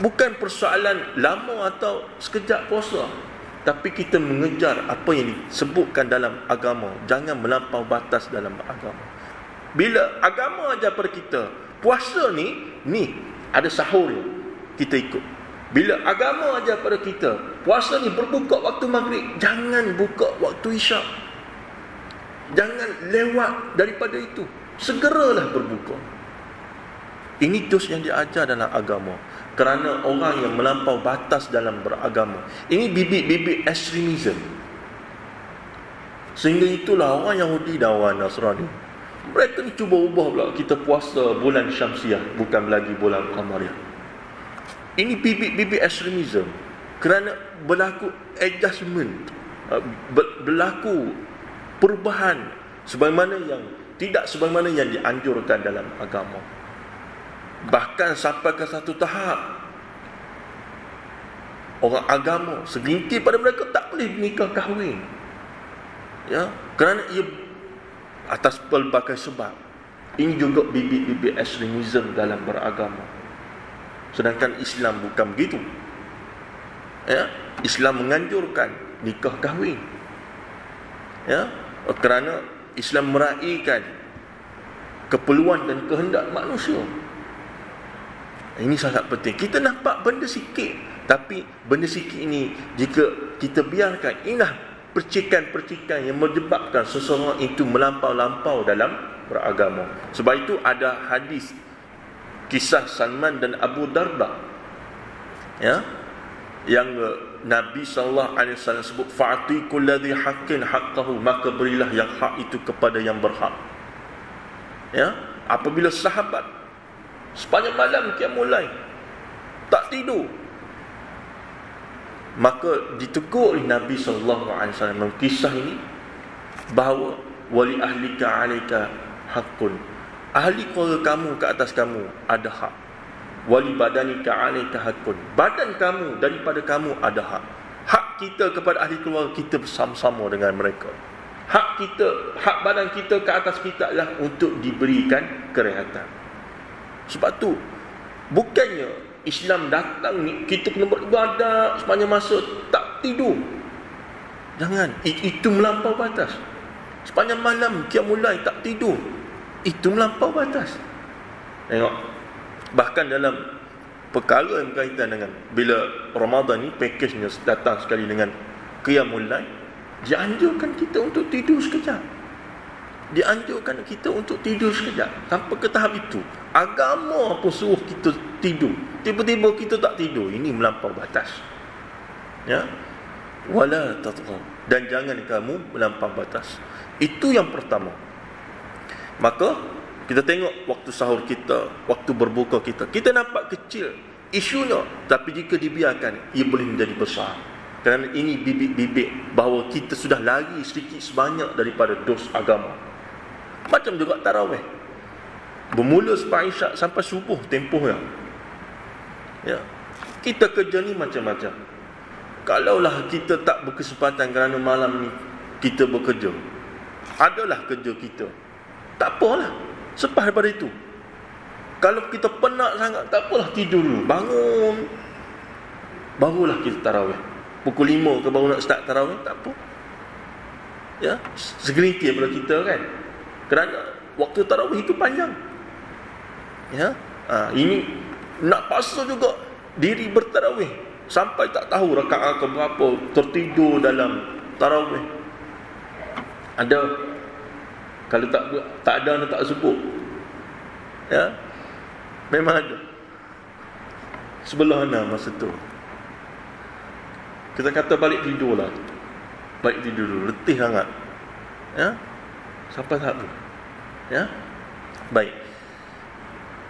Bukan persoalan lama atau sekejap puasa, tapi kita mengejar apa yang disebutkan dalam agama. Jangan melampau batas dalam agama. Bila agama ajar pada kita, puasa ni ada sahur, kita ikut. Bila agama ajar pada kita, puasa ni berbuka waktu maghrib, jangan buka waktu isyak. Jangan lewat daripada itu. Segeralah berbuka. Ini dos yang diajar dalam agama. Kerana orang yang melampau batas dalam beragama, ini bibit-bibit ekstremisme. Sehingga itulah orang Yahudi dan orang Nasrani, mereka ni cuba ubah pula kita puasa bulan Syamsiah, bukan lagi bulan Qamariah. Ini bibit-bibit ekstremisme. Kerana berlaku adjustment, berlaku perubahan tidak sebagaimana yang dianjurkan dalam agama. Bahkan sampai ke satu tahap orang agama segelintir pada mereka tak boleh nikah kahwin, ya, kerana ia atas pelbagai sebab. Ini juga bibit-bibit ekstremisme dalam beragama. Sedangkan Islam bukan begitu, ya. Islam menganjurkan nikah kahwin, ya, kerana Islam meraihkan keperluan dan kehendak manusia. Ini sangat penting. Kita nampak benda sikit, tapi benda sikit ini jika kita biarkan, inilah percikan-percikan yang menyebabkan seseorang itu melampau-lampau dalam beragama. Sebab itu ada hadis kisah Salman dan Abu Darda, ya, yang Nabi SAW sebut, fa'ati kulladhi haqqin haqqahu, maka berilah yang hak itu kepada yang berhak. Ya, apabila sahabat sepanjang malam qiyamul lail tak tidur, maka ditegur oleh Nabi SAW kisah ini bahawa wali ahlika alaika haqqun, ahli keluarga kamu ke atas kamu ada hak. Wali badanika alaika haqqun, badan kamu daripada kamu ada hak. Hak kita kepada ahli keluarga kita bersama-sama dengan mereka. Hak kita, hak badan kita ke atas kita adalah untuk diberikan kerehatan. Sebab tu bukannya Islam datang ni kita kena beribadat sepanjang masa tak tidur. Jangan, itu melampau batas. Sepanjang malam qiyamul lail tak tidur, itu melampau batas. Tengok, bahkan dalam perkara yang berkaitan dengan bila Ramadan ni pakejnya datang sekali dengan qiyamul lail, dianjurkan kita untuk tidur sekejap. Dianjurkan kita untuk tidur sekejap. Sampai ke tahap itu, agama pun suruh kita tidur, tiba-tiba kita tak tidur. Ini melampau batas, ya. Wala tatghaw, dan jangan kamu melampau batas. Itu yang pertama. Maka kita tengok waktu sahur kita, waktu berbuka kita, kita nampak kecil isunya, tapi jika dibiarkan ia boleh menjadi besar. Kerana ini bibit-bibit bahawa kita sudah lari sedikit sebanyak daripada dos agama. Macam juga tarawih, bermula selepas isyak sampai subuh tempohnya, ya. Kita kerja ni macam-macam. Kalaulah kita tak berkesempatan kerana malam ni kita bekerja, adalah kerja kita, tak apalah, selepas daripada itu. Kalau kita penat sangat, tak apalah, tidur dulu, bangun, barulah kita tarawih. Pukul 5 ke baru nak start tarawih, tak apa, ya. Segelintir pada kita kan, kerana waktu tarawih itu panjang, ya. Ini nak paksa juga diri bertarawih sampai tak tahu rakaat ke berapa, tertidur dalam tarawih. Ada, kalau tak ada tak sebut, ya. Memang ada. Sebelah mana masa tu kita kata balik tidur lah, balik tidur dulu, letih sangat, ya, sampai tahap tu, ya. Baik,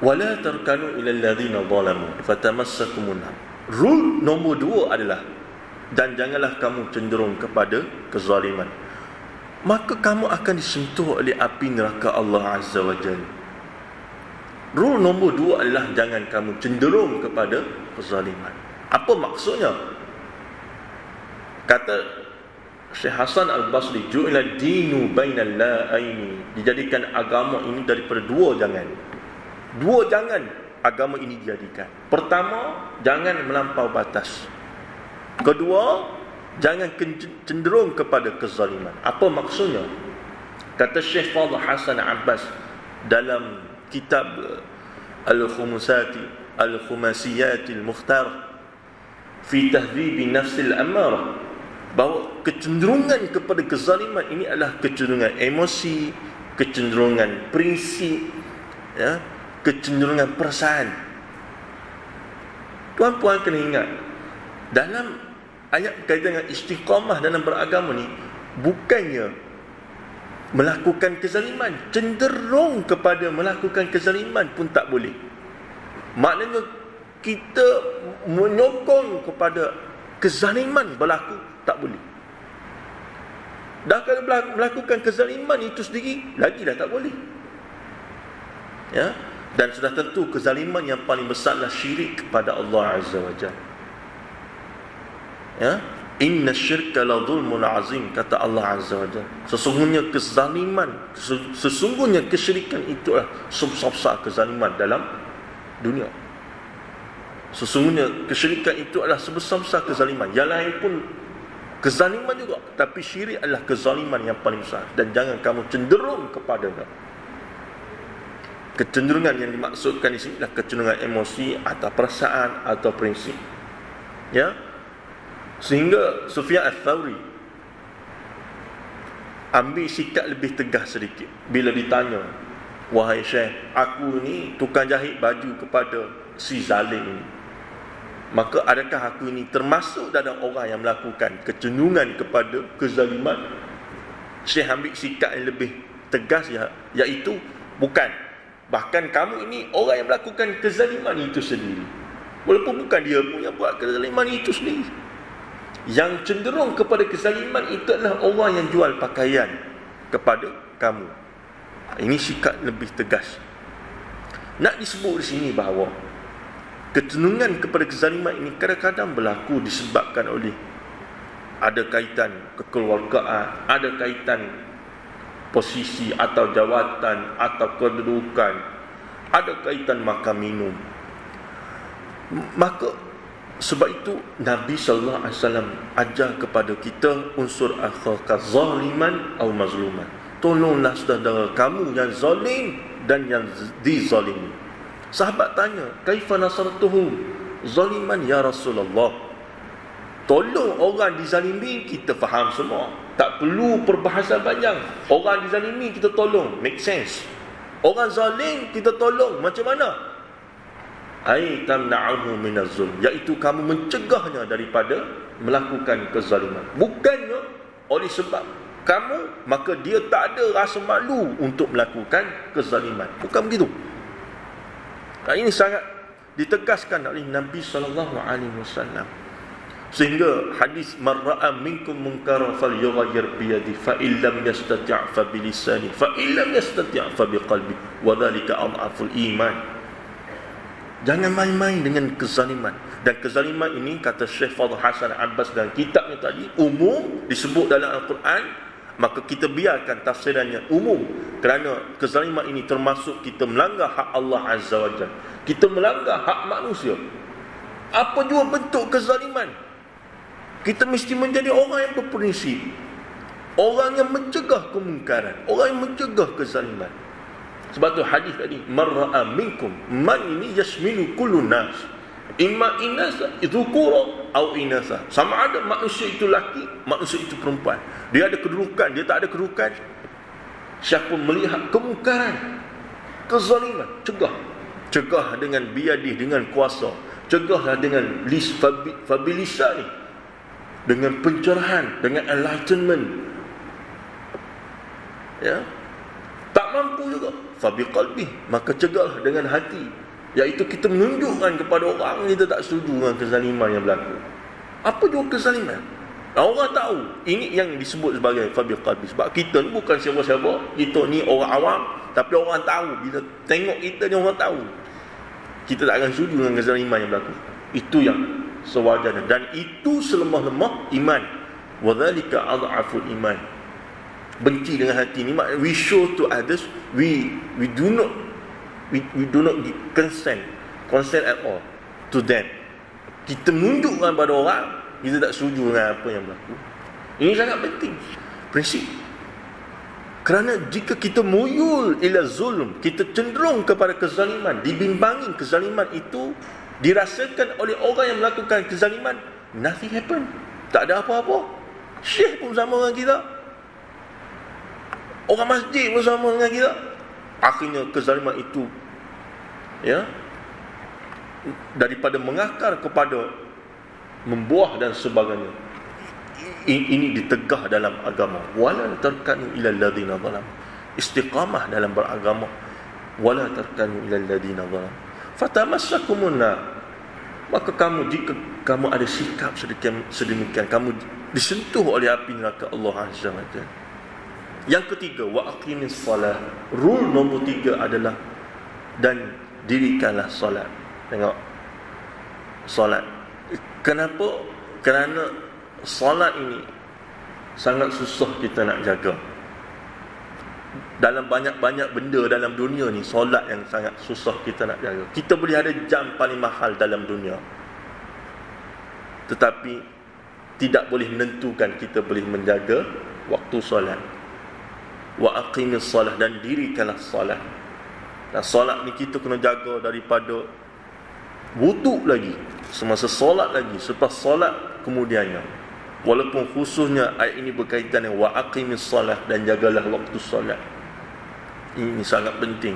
wala tarkanu ilal ladzina zalamu fatamassakumun nar. Rule nombor 2 adalah, dan janganlah kamu cenderung kepada kezaliman, maka kamu akan disentuh oleh api neraka Allah Azza wa Jalla. Rule nombor 2 adalah jangan kamu cenderung kepada kezaliman. Apa maksudnya? Kata Syekh Hasan Al-Basri, ju'ila dinu bainal la'aini, dijadikan agama ini daripada dua jangan. Dua jangan agama ini dijadikan. Pertama, jangan melampau batas. Kedua, jangan cenderung kepada kezaliman. Apa maksudnya? Kata Syekh Fadl Hasan Abbas dalam kitab Al-Khumasiyyatil Mukhtar fi Tahdhibi Nafsil Ammarah, bahawa kecenderungan kepada kezaliman ini adalah kecenderungan emosi, kecenderungan prinsip, ya, kecenderungan perasaan. Tuan-puan kena ingat, dalam ayat berkaitan dengan istiqamah dalam beragama ni, bukannya melakukan kezaliman, cenderung kepada melakukan kezaliman pun tak boleh. Maknanya kita menyokong kepada kezaliman berlaku tak boleh. Dah kalau melakukan kezaliman itu sendiri lagi dah tak boleh. Ya, dan sudah tentu kezaliman yang paling besar adalah syirik kepada Allah Azza wa Jalla. Ya, inna syirka la zulmun azim, kata Allah Azza wa Jalla. Sesungguhnya kezaliman, sesungguhnya kesyirikan itu adalah sebesar kezaliman dalam dunia. Sesungguhnya kesyirikan itu adalah sebesar-besar kezaliman. Yang lain pun kezaliman juga, tapi syirik adalah kezaliman yang paling besar. Dan jangan kamu cenderung kepadanya. Kecenderungan yang dimaksudkan di sini adalah kecenderungan emosi atau perasaan atau prinsip. Ya, sehingga Sufyan Ats-Tsauri ambil sikap lebih tegas sedikit bila ditanya, wahai Syekh, aku ni tukang jahit baju kepada si zalim ini, maka adakah aku ini termasuk dalam orang yang melakukan kecenderungan kepada kezaliman? Syekh ambil sikap yang lebih tegas, iaitu bukan. Bahkan kamu ini orang yang melakukan kezaliman itu sendiri. Walaupun bukan dia pun yang buat kezaliman itu sendiri. Yang cenderung kepada kezaliman itu adalah orang yang jual pakaian kepada kamu. Ini sikap lebih tegas. Nak disebut di sini bahawa kecenderungan kepada kezaliman ini kadang-kadang berlaku disebabkan oleh ada kaitan kekeluargaan, ada kaitan posisi atau jawatan atau kedudukan, ada kaitan makan minum. Maka sebab itu Nabi sallallahu alaihi wasallam ajar kepada kita unsur akhaka zaliman atau mazluman. Tolonglah saudara kamu yang zalim dan yang dizalimi. Sahabat tanya, kaifa nasartuhu zaliman ya Rasulullah? Tolong orang dizalimi, kita faham semua, tak perlu perbahasan panjang. Orang dizalimi kita tolong, make sense. Orang zalim kita tolong, macam mana? Ai tamna'uhu minaz zulm, iaitu kamu mencegahnya daripada melakukan kezaliman. Bukannya oleh sebab kamu maka dia tak ada rasa malu untuk melakukan kezaliman. Bukan begitu. Ini sangat ditegaskan oleh Nabi sallallahu alaihi wasallam. Sehingga hadis man ra'a minkum munkaran falyughayyir bi yadihi fa in lam yastati' fa bi lisanihi fa in lam yastati' fa bi qalbihi wa dhalika adhaful iman. Jangan main-main dengan kezaliman. Dan kezaliman ini, kata Syekh Fadhil Hasan Abbas dalam kitabnya tadi, umum disebut dalam Al-Quran, maka kita biarkan tafsirannya umum. Kerana kezaliman ini termasuk kita melanggar hak Allah Azza wa Jalla, kita melanggar hak manusia. Apa jua bentuk kezaliman, kita mesti menjadi orang yang berprinsip, orang yang mencegah kemungkaran, orang yang mencegah kezaliman. Sebab tu hadis tadi, man ra'a minkum, man ini yashmilu kullu nas, imma inasa dzukura au inasa. Sama ada manusia itu laki, manusia itu perempuan. Dia ada kedudukan, dia tak ada kedudukan. Siapa melihat kemungkaran, kezaliman, cegah dengan biadih, dengan kuasa. Cegahlah dengan fabilisa ni, dengan pencerahan, dengan enlightenment. Ya, tak mampu juga, fabiqalbi, maka cegahlah dengan hati, iaitu kita menunjukkan kepada orang kita tak setuju dengan kezaliman yang berlaku. Apa juga kezaliman? Orang tahu ini yang disebut sebagai fabiqalbi. Sebab kita ni bukan siapa-siapa, kita ni orang awam, tapi orang tahu. Bila tengok kita ni, orang tahu kita tak akan setuju dengan kezaliman yang berlaku. Itu yang sewajarnya, dan itu selemah-lemah iman. Wa dzalika adhaful iman. Benci dengan hati ni, we show to others, we do not consent at all to them. Kita menunjukkan pada orang kita tak setuju dengan apa yang berlaku. Ini sangat penting prinsip. Kerana jika kita muyul ila zulm, kita cenderung kepada kezaliman, dibimbangi kezaliman itu dirasakan oleh orang yang melakukan kezaliman, nothing happen, tak ada apa-apa. Syekh pun sama dengan kita, orang masjid pun sama dengan kita. Akhirnya kezaliman itu, ya, daripada mengakar kepada membuah dan sebagainya, Ini ditegah dalam agama. Wala tarkanu ilal ladzina zalam. Istiqamah dalam beragama. Wala tarkanu ilal ladzina zalam. Fatamassakumun nar. Maka kamu, jika kamu ada sikap sedemikian, kamu disentuh oleh api neraka Allah Azza wa Jalla. Yang ketiga, wa aqimis salah. Rule nombor 3 adalah dan dirikanlah solat. Tengok, solat. Kenapa? Kerana solat ini sangat susah kita nak jaga. Dalam banyak-banyak benda dalam dunia ni, solat yang sangat susah kita nak jaga. Kita boleh ada jam paling mahal dalam dunia, tetapi tidak boleh menentukan kita boleh menjaga waktu solat. Wa aqimis salah, dan dirikanlah solat. Dan solat ni kita kena jaga daripada wuduk lagi, semasa solat lagi, selepas solat kemudiannya. Walaupun khususnya ayat ini berkaitan dengan wa aqimis salah, dan jagalah waktu solat. Ini sangat penting.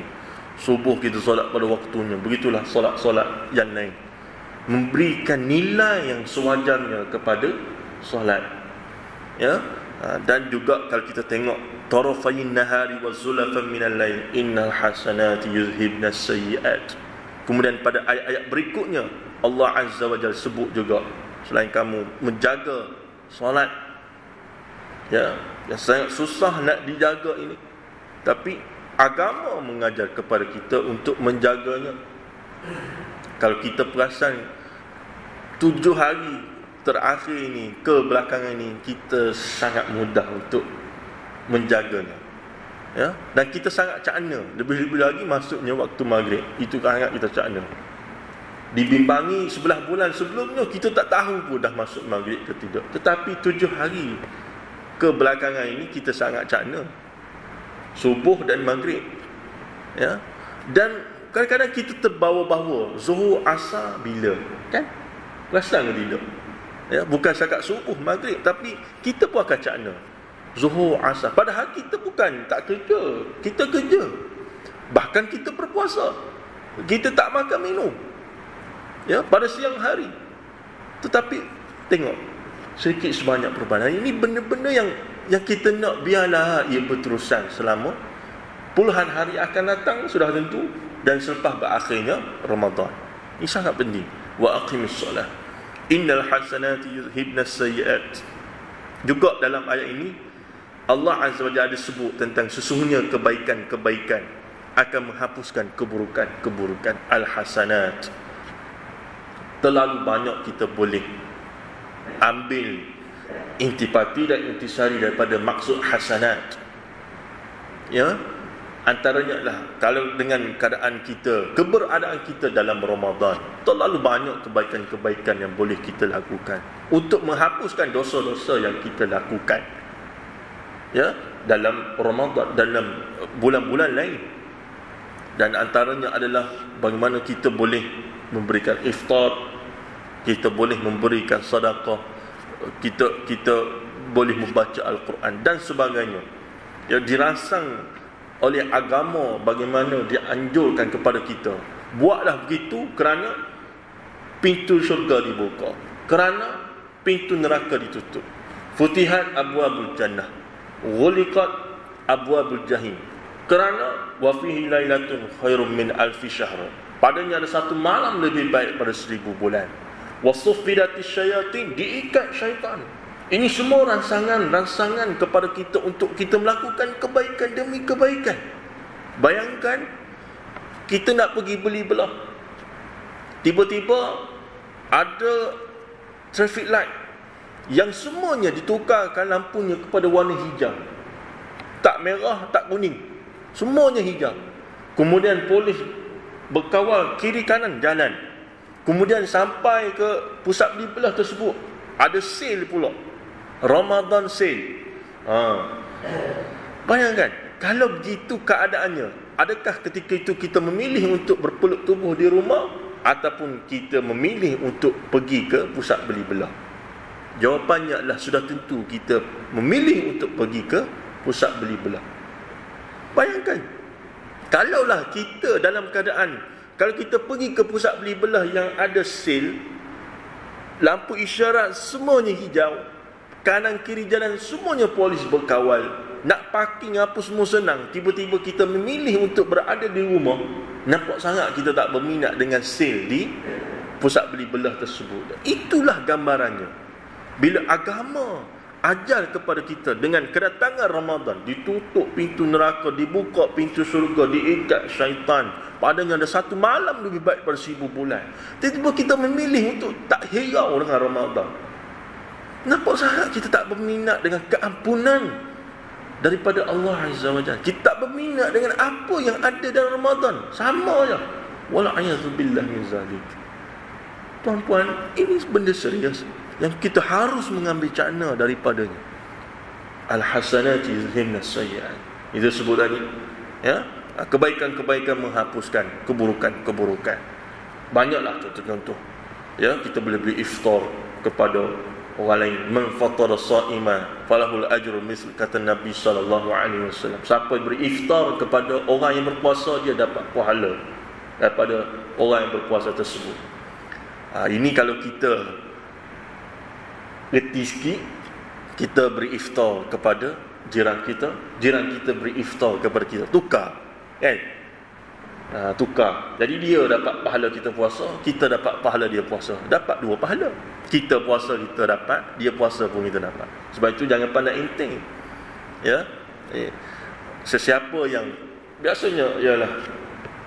Subuh kita solat pada waktunya. Begitulah solat-solat yang lain. Memberikan nilai yang sewajarnya kepada solat. Ya. Dan juga kalau kita tengok tarafayn nahari wa zulafan minal lail innal hasanati yuzhibnas sayyi'at. Kemudian pada ayat-ayat berikutnya Allah Azza wa Jalla sebut juga, selain kamu menjaga solat, ya, yang sangat susah nak dijaga ini, tapi agama mengajar kepada kita untuk menjaganya. Kalau kita perasan 7 hari terakhir ini, ke belakangan ini, kita sangat mudah untuk menjaganya, ya? Dan kita sangat cakna. Lebih-lebih lagi masuknya waktu maghrib, itu sangat kita cakna. Dibimbangi 11 bulan sebelumnya, kita tak tahu pun dah masuk maghrib ke tidak. Tetapi 7 hari ke belakangan ini, kita sangat cakna subuh dan maghrib, ya. Dan kadang-kadang kita terbawa-bawa zuhur, asar bila, kan? Perasan ke tidak? Ya, bukan cakap subuh, maghrib, tapi kita pun akan cakna zuhur, asar. Padahal kita bukan tak kerja, kita kerja. Bahkan kita berpuasa, kita tak makan minum, ya, pada siang hari. Tetapi tengok, sedikit sebanyak perubahan. Ini benda-benda yang kita nak biarlah ia berterusan selama puluhan hari akan datang, sudah tentu. Dan selepas berakhirnya Ramadan. Ini sangat penting. Wa aqimis salah. Innal hasanati yuzhibnas sayyi'at. Juga dalam ayat ini Allah Azza wa Jalla sebut tentang sesungguhnya kebaikan-kebaikan akan menghapuskan keburukan-keburukan. Al-hasanat. Terlalu banyak kita boleh ambil intipati dan intisari daripada maksud hasanat, ya. Antaranya adalah kalau dengan keadaan kita, keberadaan kita dalam Ramadan, terlalu banyak kebaikan-kebaikan yang boleh kita lakukan untuk menghapuskan dosa-dosa yang kita lakukan, ya, dalam Ramadan, dalam bulan-bulan lain. Dan antaranya adalah bagaimana kita boleh memberikan iftar, kita boleh memberikan sedekah, kita boleh membaca Al-Quran dan sebagainya. Yang dirangsang oleh agama, bagaimana dianjurkan kepada kita, buatlah begitu kerana pintu syurga dibuka, kerana pintu neraka ditutup. Futihat abwabul jannah, ghuliqat abwabul jahim, kerana wa fihi lailatun khairum min alfi syahr, padanya ada satu malam lebih baik pada 1000 bulan. Wasuffidatis syayatin, diikat syaitan. Ini semua rangsangan kepada kita untuk kita melakukan kebaikan demi kebaikan. Bayangkan kita nak pergi beli belah, tiba-tiba ada traffic light yang semuanya ditukarkan lampunya kepada warna hijau, tak merah, tak kuning, semuanya hijau. Kemudian polis berkawal kiri kanan jalan. Kemudian sampai ke pusat beli belah tersebut, ada sale pula, Ramadan sale. Bayangkan, kalau begitu keadaannya, adakah ketika itu kita memilih untuk berpeluk tubuh di rumah ataupun kita memilih untuk pergi ke pusat beli belah? Jawapannya adalah sudah tentu kita memilih untuk pergi ke pusat beli belah. Bayangkan, kalaulah kita dalam keadaan, kalau kita pergi ke pusat beli belah yang ada sale, lampu isyarat semuanya hijau, kanan kiri jalan semuanya polis berkawal, nak parking apa semua senang. Tiba-tiba kita memilih untuk berada di rumah, nampak sangat kita tak berminat dengan sale di pusat beli belah tersebut. Itulah gambarannya. Bila agama ajar kepada kita dengan kedatangan Ramadan, ditutup pintu neraka, dibuka pintu syurga, diikat syaitan, padanya ada satu malam lebih baik pada 1000 bulan. Tiba-tiba kita memilih untuk tak hirau dengan Ramadan. Nampak sangat kita tak berminat dengan keampunan daripada Allah Azza wa Jalla. Kita tak berminat dengan apa yang ada dalam Ramadan. Sama je. Wala'iyadzubillah min zalik. Tuan-tuan, ini benda serius yang kita harus mengambil cakna daripadanya. Al-hasanati yuzhibna as-sayyi'at. Itu sebut tadi, ya, kebaikan-kebaikan menghapuskan keburukan-keburukan. Banyaklah contoh-contoh. Ya, kita boleh beri iftar kepada orang lain. Man fatara sha'iman falahul ajru misl, kata Nabi sallallahu alaihi wasallam. Siapa beri iftar kepada orang yang berpuasa, dia dapat pahala daripada orang yang berpuasa tersebut. Ini kalau kita reti sikit, kita beri iftar kepada jiran kita beri iftar kepada kita, tukar kan? Tukar. Jadi dia dapat pahala kita puasa, kita dapat pahala dia puasa, dapat dua pahala. Kita puasa kita dapat, dia puasa pun kita dapat. Sebab itu jangan pandang enteng, ya. Sesiapa yang biasanya ialah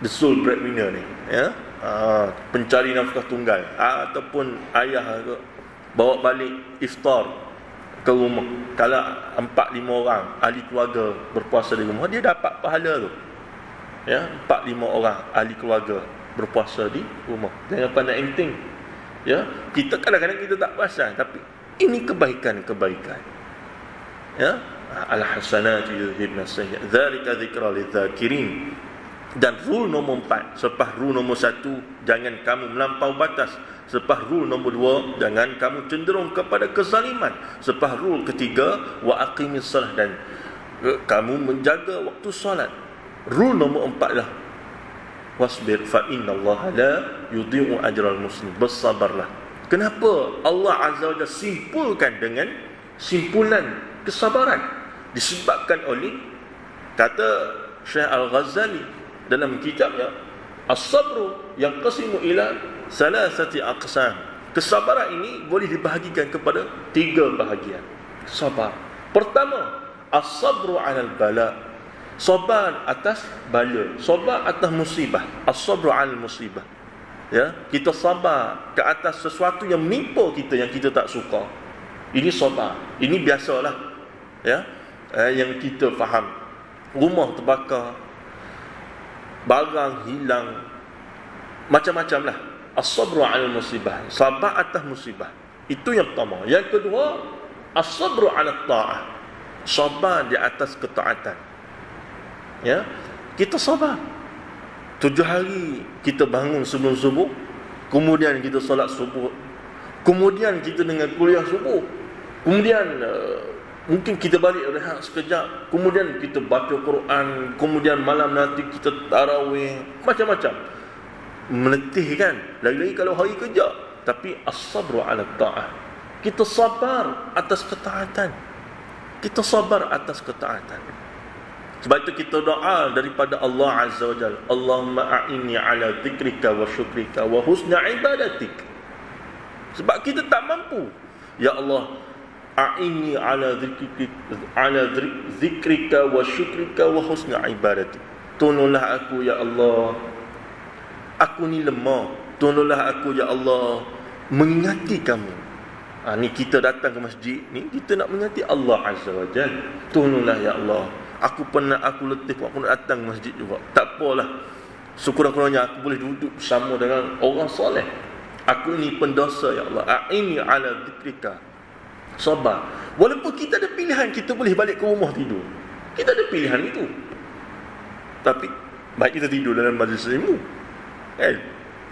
the sole breadwinner ni, ya, pencari nafkah tunggal, ataupun ayah bawa balik iftar ke rumah. Kalau 4-5 orang ahli keluarga berpuasa di rumah, dia dapat pahala tu. Ya, 4-5 orang ahli keluarga berpuasa di rumah. Jangan pandang enteng. Ya, kita kadang-kadang kita tak perasan, tapi ini kebaikan-kebaikan. Ya, al-hasanatu yudhibna as-sayyi'at. Dzalika dzikra lidzakirin. Dan rule nombor 4, selepas rule nombor 1, jangan kamu melampau batas. Selepas rule nombor 2, jangan kamu cenderung kepada kezaliman. Selepas rule ketiga, wa aqimis salah, dan kamu menjaga waktu solat. Rule nombor 4 lah, wasbir fa innallaha la yudhi'u ajral muslim. Bersabarlah. Kenapa Allah Azza wa Jalla simpulkan dengan simpulan kesabaran? Disebabkan oleh, kata Syekh Al-Ghazali dalam kitabnya, as-sabru yanqasimu ila salasati aqsam. Kesabaran ini boleh dibahagikan kepada 3 bahagian. Sabar. Pertama, as-sabru 'alal bala. Sabar atas bala, sabar atas musibah. As-sabru 'alal musibah. Ya, kita sabar ke atas sesuatu yang menimpa kita yang kita tak suka. Ini sabar. Ini biasalah. Ya, yang kita faham. Rumah terbakar, barang hilang, macam-macam lah. As-sabru 'alal musibah, sabar atas musibah. Itu yang pertama. Yang kedua, as-sabru 'alat ta'ah, sabar di atas ketaatan. Ya, kita sabar. 7 hari kita bangun sebelum subuh, kemudian kita solat subuh, kemudian kita dengan kuliah subuh, kemudian mungkin kita balik rehat sekejap, kemudian kita baca Quran, kemudian malam nanti kita tarawih, macam-macam. Meletih kan? Lagi-lagi kalau hari kerja. Tapi as-sabru 'ala ta'ah, kita sabar atas ketaatan. Kita sabar atas ketaatan. Sebab itu kita doa daripada Allah Azza wa Jalla, Allahumma a'inni 'ala dzikrika wa syukrika wa husna ibadatik. Sebab kita tak mampu. Ya Allah, a'inni 'ala dzikrika wa syukrika wa husna ibadatik. Tolonglah aku ya Allah. Aku ni lemah. Tolonglah aku ya Allah mengingati kamu. Ni kita datang ke masjid ni, kita nak mengingati Allah Azza wa Jalla. Tolonglah ya Allah. Aku letih, aku nak datang ke masjid juga. Tak apalah, sekurang-kurangnya aku boleh duduk bersama dengan orang soleh. Aku ni pendosa ya Allah. A'inni 'ala dzikrika. Sabar. Walaupun kita ada pilihan, kita boleh balik ke rumah tidur. Kita ada pilihan itu. Tapi baik kita tidur dalam majlis ilmu.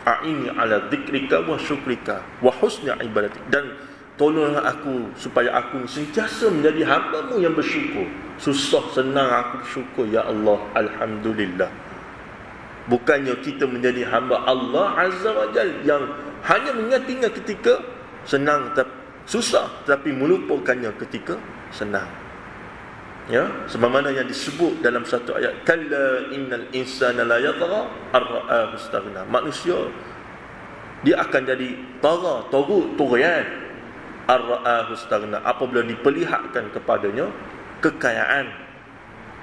A'inni 'ala dzikrika wa syukrika wa husna ibadatik. Dan tolonglah aku supaya aku sentiasa menjadi hamba-Mu yang bersyukur. Susah senang aku bersyukur ya Allah, alhamdulillah. Bukannya kita menjadi hamba Allah Azza wa Jalla yang hanya mengingat-ingat ketika senang, susah, tapi melupakannya ketika senang. Ya, sebagaimana yang disebut dalam satu ayat, kalla innal insana la yatgha ar-ra'ahu istaghna. Manusia dia akan jadi tagha, tughyan, ar-ra'ahu istaghna, apabila diperlihatkan kepadanya kekayaan.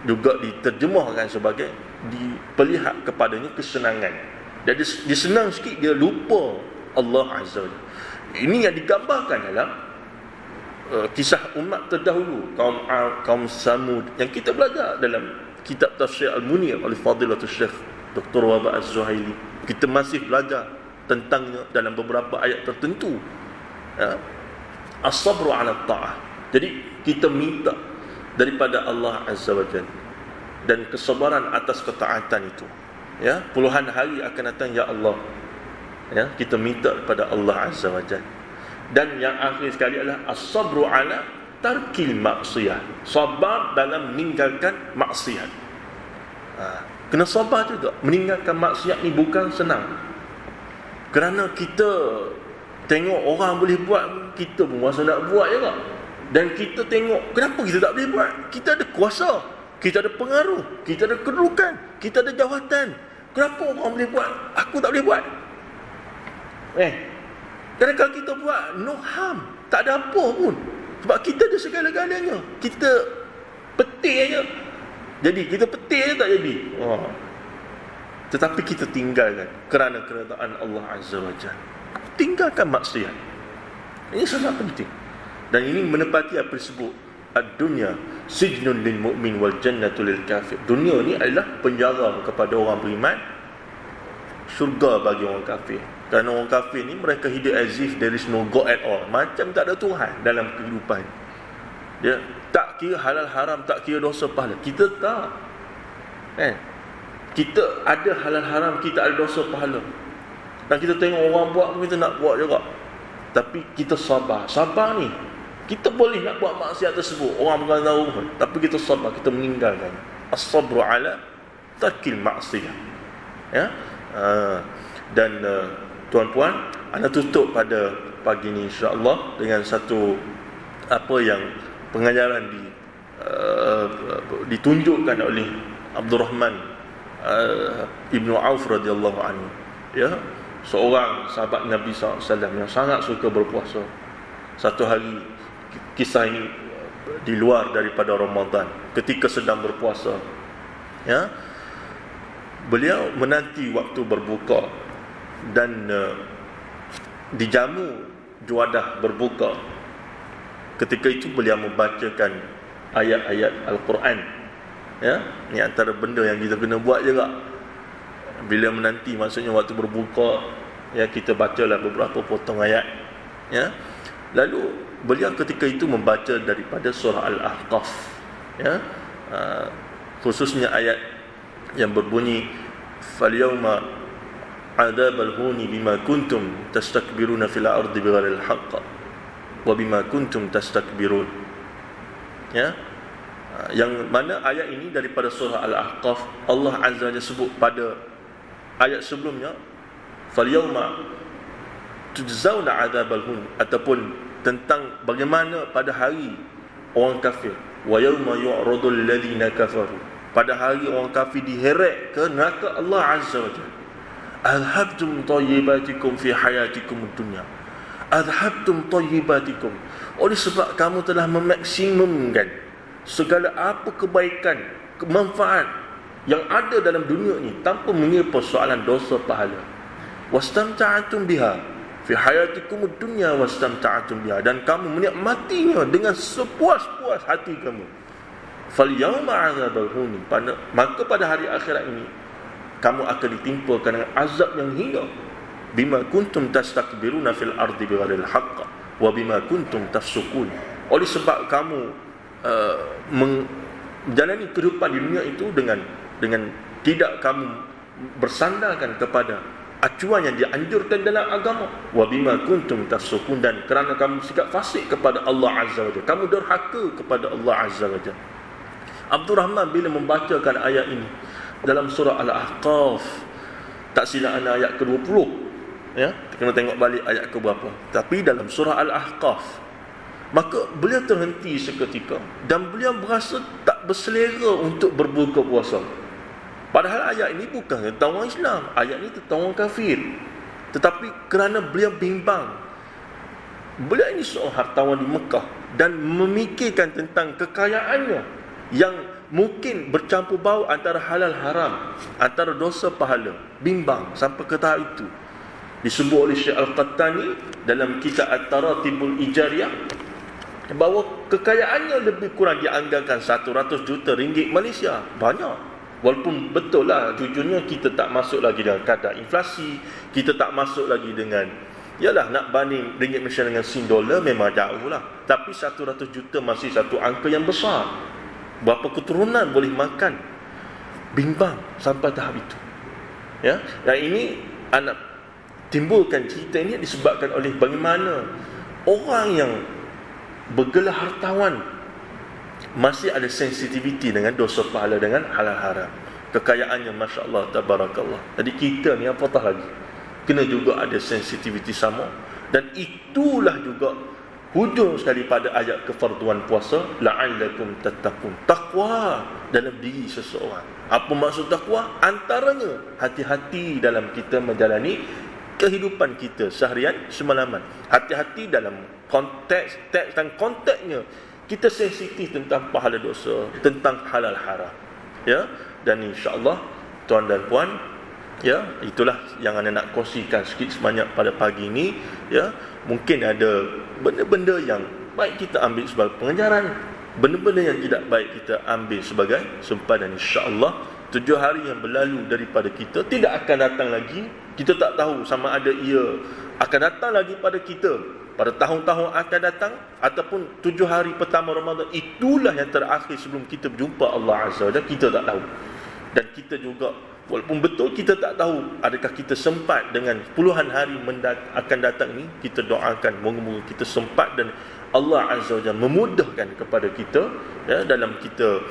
Juga diterjemahkan sebagai diperlihat kepadanya kesenangan. Jadi dia senang sikit, dia lupa Allah Azza wa Jalla. Ini yang digambarkan dalam kisah umat terdahulu, kaum Samud, yang kita belajar dalam kitab Tafsir Al-Munir oleh Fadilatul Syekh Dr. Wahab Az-Zuhaili. Kita masih belajar tentangnya dalam beberapa ayat tertentu. As-sabru 'ala ta'ah. Jadi kita minta daripada Allah Azza wa Jalla dan kesabaran atas ketaatan itu. Ya, puluhan hari akan datang, ya Allah. Ya, kita minta kepada Allah Azza wa Jalla. Dan yang akhir sekali adalah as-sabru 'ala tarkil maksiyah. Sabar dalam meninggalkan maksiat. Kena sabar juga. Meninggalkan maksiat ni bukan senang. Kerana kita tengok orang boleh buat, kita pun rasa nak buat juga. Dan kita tengok, kenapa kita tak boleh buat? Kita ada kuasa, kita ada pengaruh, kita ada kedudukan, kita ada jawatan. Kenapa orang boleh buat, aku tak boleh buat? Kerana kalau kita buat, no harm, tak ada apa pun. Sebab kita ada segala-galanya. Kita petik aja. Jadi kita petik aja tak jadi. Tetapi kita tinggalkan kerana keredaan Allah Azza wa Jalla. Tinggalkan maksiat. Ini sangat penting. Dan ini menepati apa disebut ad-dunya sijnun lil mu'min wal jannatu lil kafir. Dunia ni adalah penjara kepada orang beriman, syurga bagi orang kafir. Kerana orang kafir ni mereka hidup as if there is no God at all. Macam tak ada Tuhan dalam kehidupan. Dia tak kira halal haram, tak kira dosa pahala. Kita tak. Kita ada halal haram, kita ada dosa pahala. Dan kita tengok orang buat pun kita nak buat juga. Tapi kita sabar. Sabar ni, kita boleh nak buat maksiat tersebut, orang bukan tahu pun, tapi kita sabar, kita meninggalkan. As-sabru 'ala tarkil maksiyah. Ya. Dan tuan-puan, anda tutup pada pagi ni insya-Allah dengan satu apa yang pengajaran ditunjukkan oleh Abdurrahman Ibnu Auf radhiyallahu anhu. Ya, seorang sahabat Nabi SAW yang sangat suka berpuasa. Satu hari, kisah ini di luar daripada Ramadan, ketika sedang berpuasa, ya, beliau menanti waktu berbuka dan dijamu juadah berbuka. Ketika itu beliau membacakan ayat-ayat Al-Quran. Ya, ni antara benda yang kita kena buat juga. Bila menanti, maksudnya waktu berbuka, ya, kita bacalah beberapa potong ayat. Ya. Lalu beliau ketika itu membaca daripada surah Al-Ahqaf, ya, khususnya ayat yang berbunyi falyawma adzabal huni bima kuntum tastakbiruna fil ardi bighairil haqq wa bima kuntum tastakbirun. Ya, yang mana ayat ini daripada surah Al-Ahqaf. Allah Azza wa Jalla sebut pada ayat sebelumnya falyawma tujzauna adzabal hun, ataupun tentang bagaimana pada hari orang kafir, wa yauma yu'radul ladzina kafaru, pada hari orang kafir diheret ke neraka Allah Azza wa Jalla. Adhabtum tayyibatikum fi hayatikum dunya, adhabtum tayyibatikum, oleh sebab kamu telah memaksimumkan segala apa kebaikan, manfaat yang ada dalam dunia ini tanpa mengira persoalan dosa pahala. Wastamta'atum biha fi hayatikum dunya wastamta'atum biha, dan kamu menikmatinya dengan sepuas-puas hati kamu. Fal yawma 'adzabul huni, maka pada hari akhirat ini kamu akan ditimpakan dengan azab yang hina. Bima kuntum tastakbiruna fil ardi bighairil haqq wa bima kuntum tafsukun, oleh sebab kamu menjalani kehidupan di dunia itu dengan tidak kamu bersandarkan kepada acuan yang dianjurkan dalam agama. Wa bima kuntum tafsukun, dan kerana kamu sikap fasik kepada Allah Azza wa Jalla, kamu durhaka kepada Allah Azza wa Jalla. Abdurrahman bila membacakan ayat ini dalam surah Al-Ahqaf, tak silap ana ayat ke-20, ya, kena tengok balik ayat ke berapa. Tapi dalam surah Al-Ahqaf, Maka beliau terhenti seketika dan beliau berasa tak berselera untuk berbuka puasa. Padahal ayat ini bukan tentang orang Islam, ayat ini tentang orang kafir. Tetapi kerana beliau bimbang, beliau ini seorang hartawan di Mekah dan memikirkan tentang kekayaannya yang mungkin bercampur bau antara halal haram, antara dosa pahala. Bimbang sampai ke tahap itu. Disebut oleh Syekh Al-Qattani dalam kitab At-Taratibul Ijariyah bahawa kekayaannya lebih kurang dianggarkan 100 juta ringgit Malaysia. Banyak. Walaupun betul lah, jujurnya kita tak masuk lagi dengan kadar inflasi, kita tak masuk lagi dengan, yalah, nak banding ringgit Malaysia dengan Sing dolar memang jauh lah. Tapi 100 juta masih satu angka yang besar. Berapa keturunan boleh makan? Bimbang sampai tahap itu. Ya, dan ini anak timbulkan cerita ini disebabkan oleh bagaimana orang yang bergelar hartawan masih ada sensitiviti dengan dosa pahala, dengan halal haram. Kekayaannya Masya Allah, Tabarakallah. Jadi kita ni apatah lagi, kena juga ada sensitiviti sama. Dan itulah juga hujung sekali pada ayat kefarduan puasa, la'allakum tattaqun. Takwa dalam diri seseorang. Apa maksud takwa? Antaranya hati-hati dalam kita menjalani kehidupan kita seharian semalaman. Hati-hati dalam konteks dan konteksnya. Kita sensitif tentang pahala dosa, tentang halal haram. Ya, dan insya-Allah tuan dan puan, ya, itulah yang anda nak kongsikan sikit sebanyak pada pagi ini. Ya, mungkin ada benda-benda yang baik kita ambil sebagai pengajaran, benda-benda yang tidak baik kita ambil sebagai sempadan. Insya-Allah 7 hari yang berlalu daripada kita tidak akan datang lagi. Kita tak tahu sama ada ia akan datang lagi pada kita pada tahun-tahun akan datang, ataupun 7 hari pertama Ramadan itulah yang terakhir sebelum kita berjumpa Allah Azza wa Jalla. Kita tak tahu. Dan kita juga, walaupun betul kita tak tahu adakah kita sempat dengan puluhan hari akan datang ni, kita doakan moga-moga kita sempat dan Allah Azza wa Jalla memudahkan kepada kita, ya, dalam kita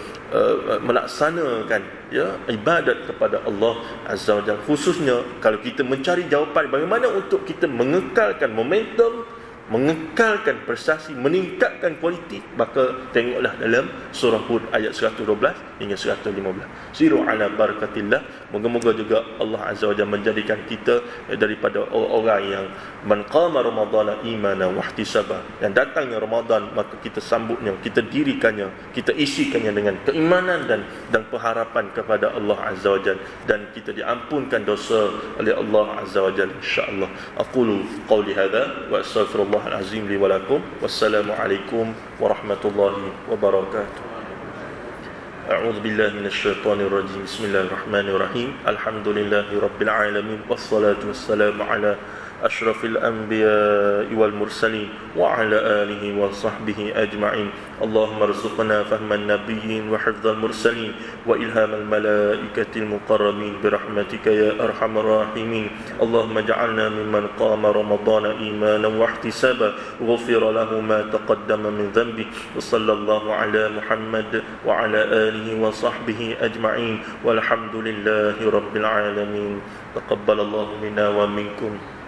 melaksanakan, ya, ibadat kepada Allah Azza wa Jalla. Khususnya kalau kita mencari jawapan bagaimana untuk kita mengekalkan momentum, mengekalkan prestasi, meningkatkan kualiti, maka tengoklah dalam surah Hud ayat 112 hingga 115. Siru ala barakatillah. Moga-moga juga Allah Azza wa Jalla menjadikan kita daripada orang yang man qama ramadhana imanan wa ihtisaba, yang datangnya Ramadan maka kita sambutnya, kita dirikannya, kita isikannya dengan keimanan dan pengharapan kepada Allah Azza wa Jalla, dan kita diampunkan dosa oleh Allah Azza wa Jalla insya-Allah. Aqulu qawli hadza wa astaghfirullah العظيم لي ولكم والسلام عليكم ورحمة الله وبركاته. أعوذ بالله من الشيطان الرجيم. بسم الله الرحمن الرحيم. الحمد لله رب العالمين والصلاة والسلام على أشرف الأنبياء والمرسلين وعلى آله وصحبه أجمعين. اللهم ارزقنا فهم النبيين وحفظ المرسلين وإلهام الملائكة المقربين برحمتك يا أرحم الراحمين. اللهم اجعلنا ممن قام رمضان إيمانا واحتسابا غفر له ما تقدم من ذنبه. وصلى الله على محمد وعلى آله وصحبه أجمعين والحمد لله رب العالمين. تقبل الله منا ومنكم.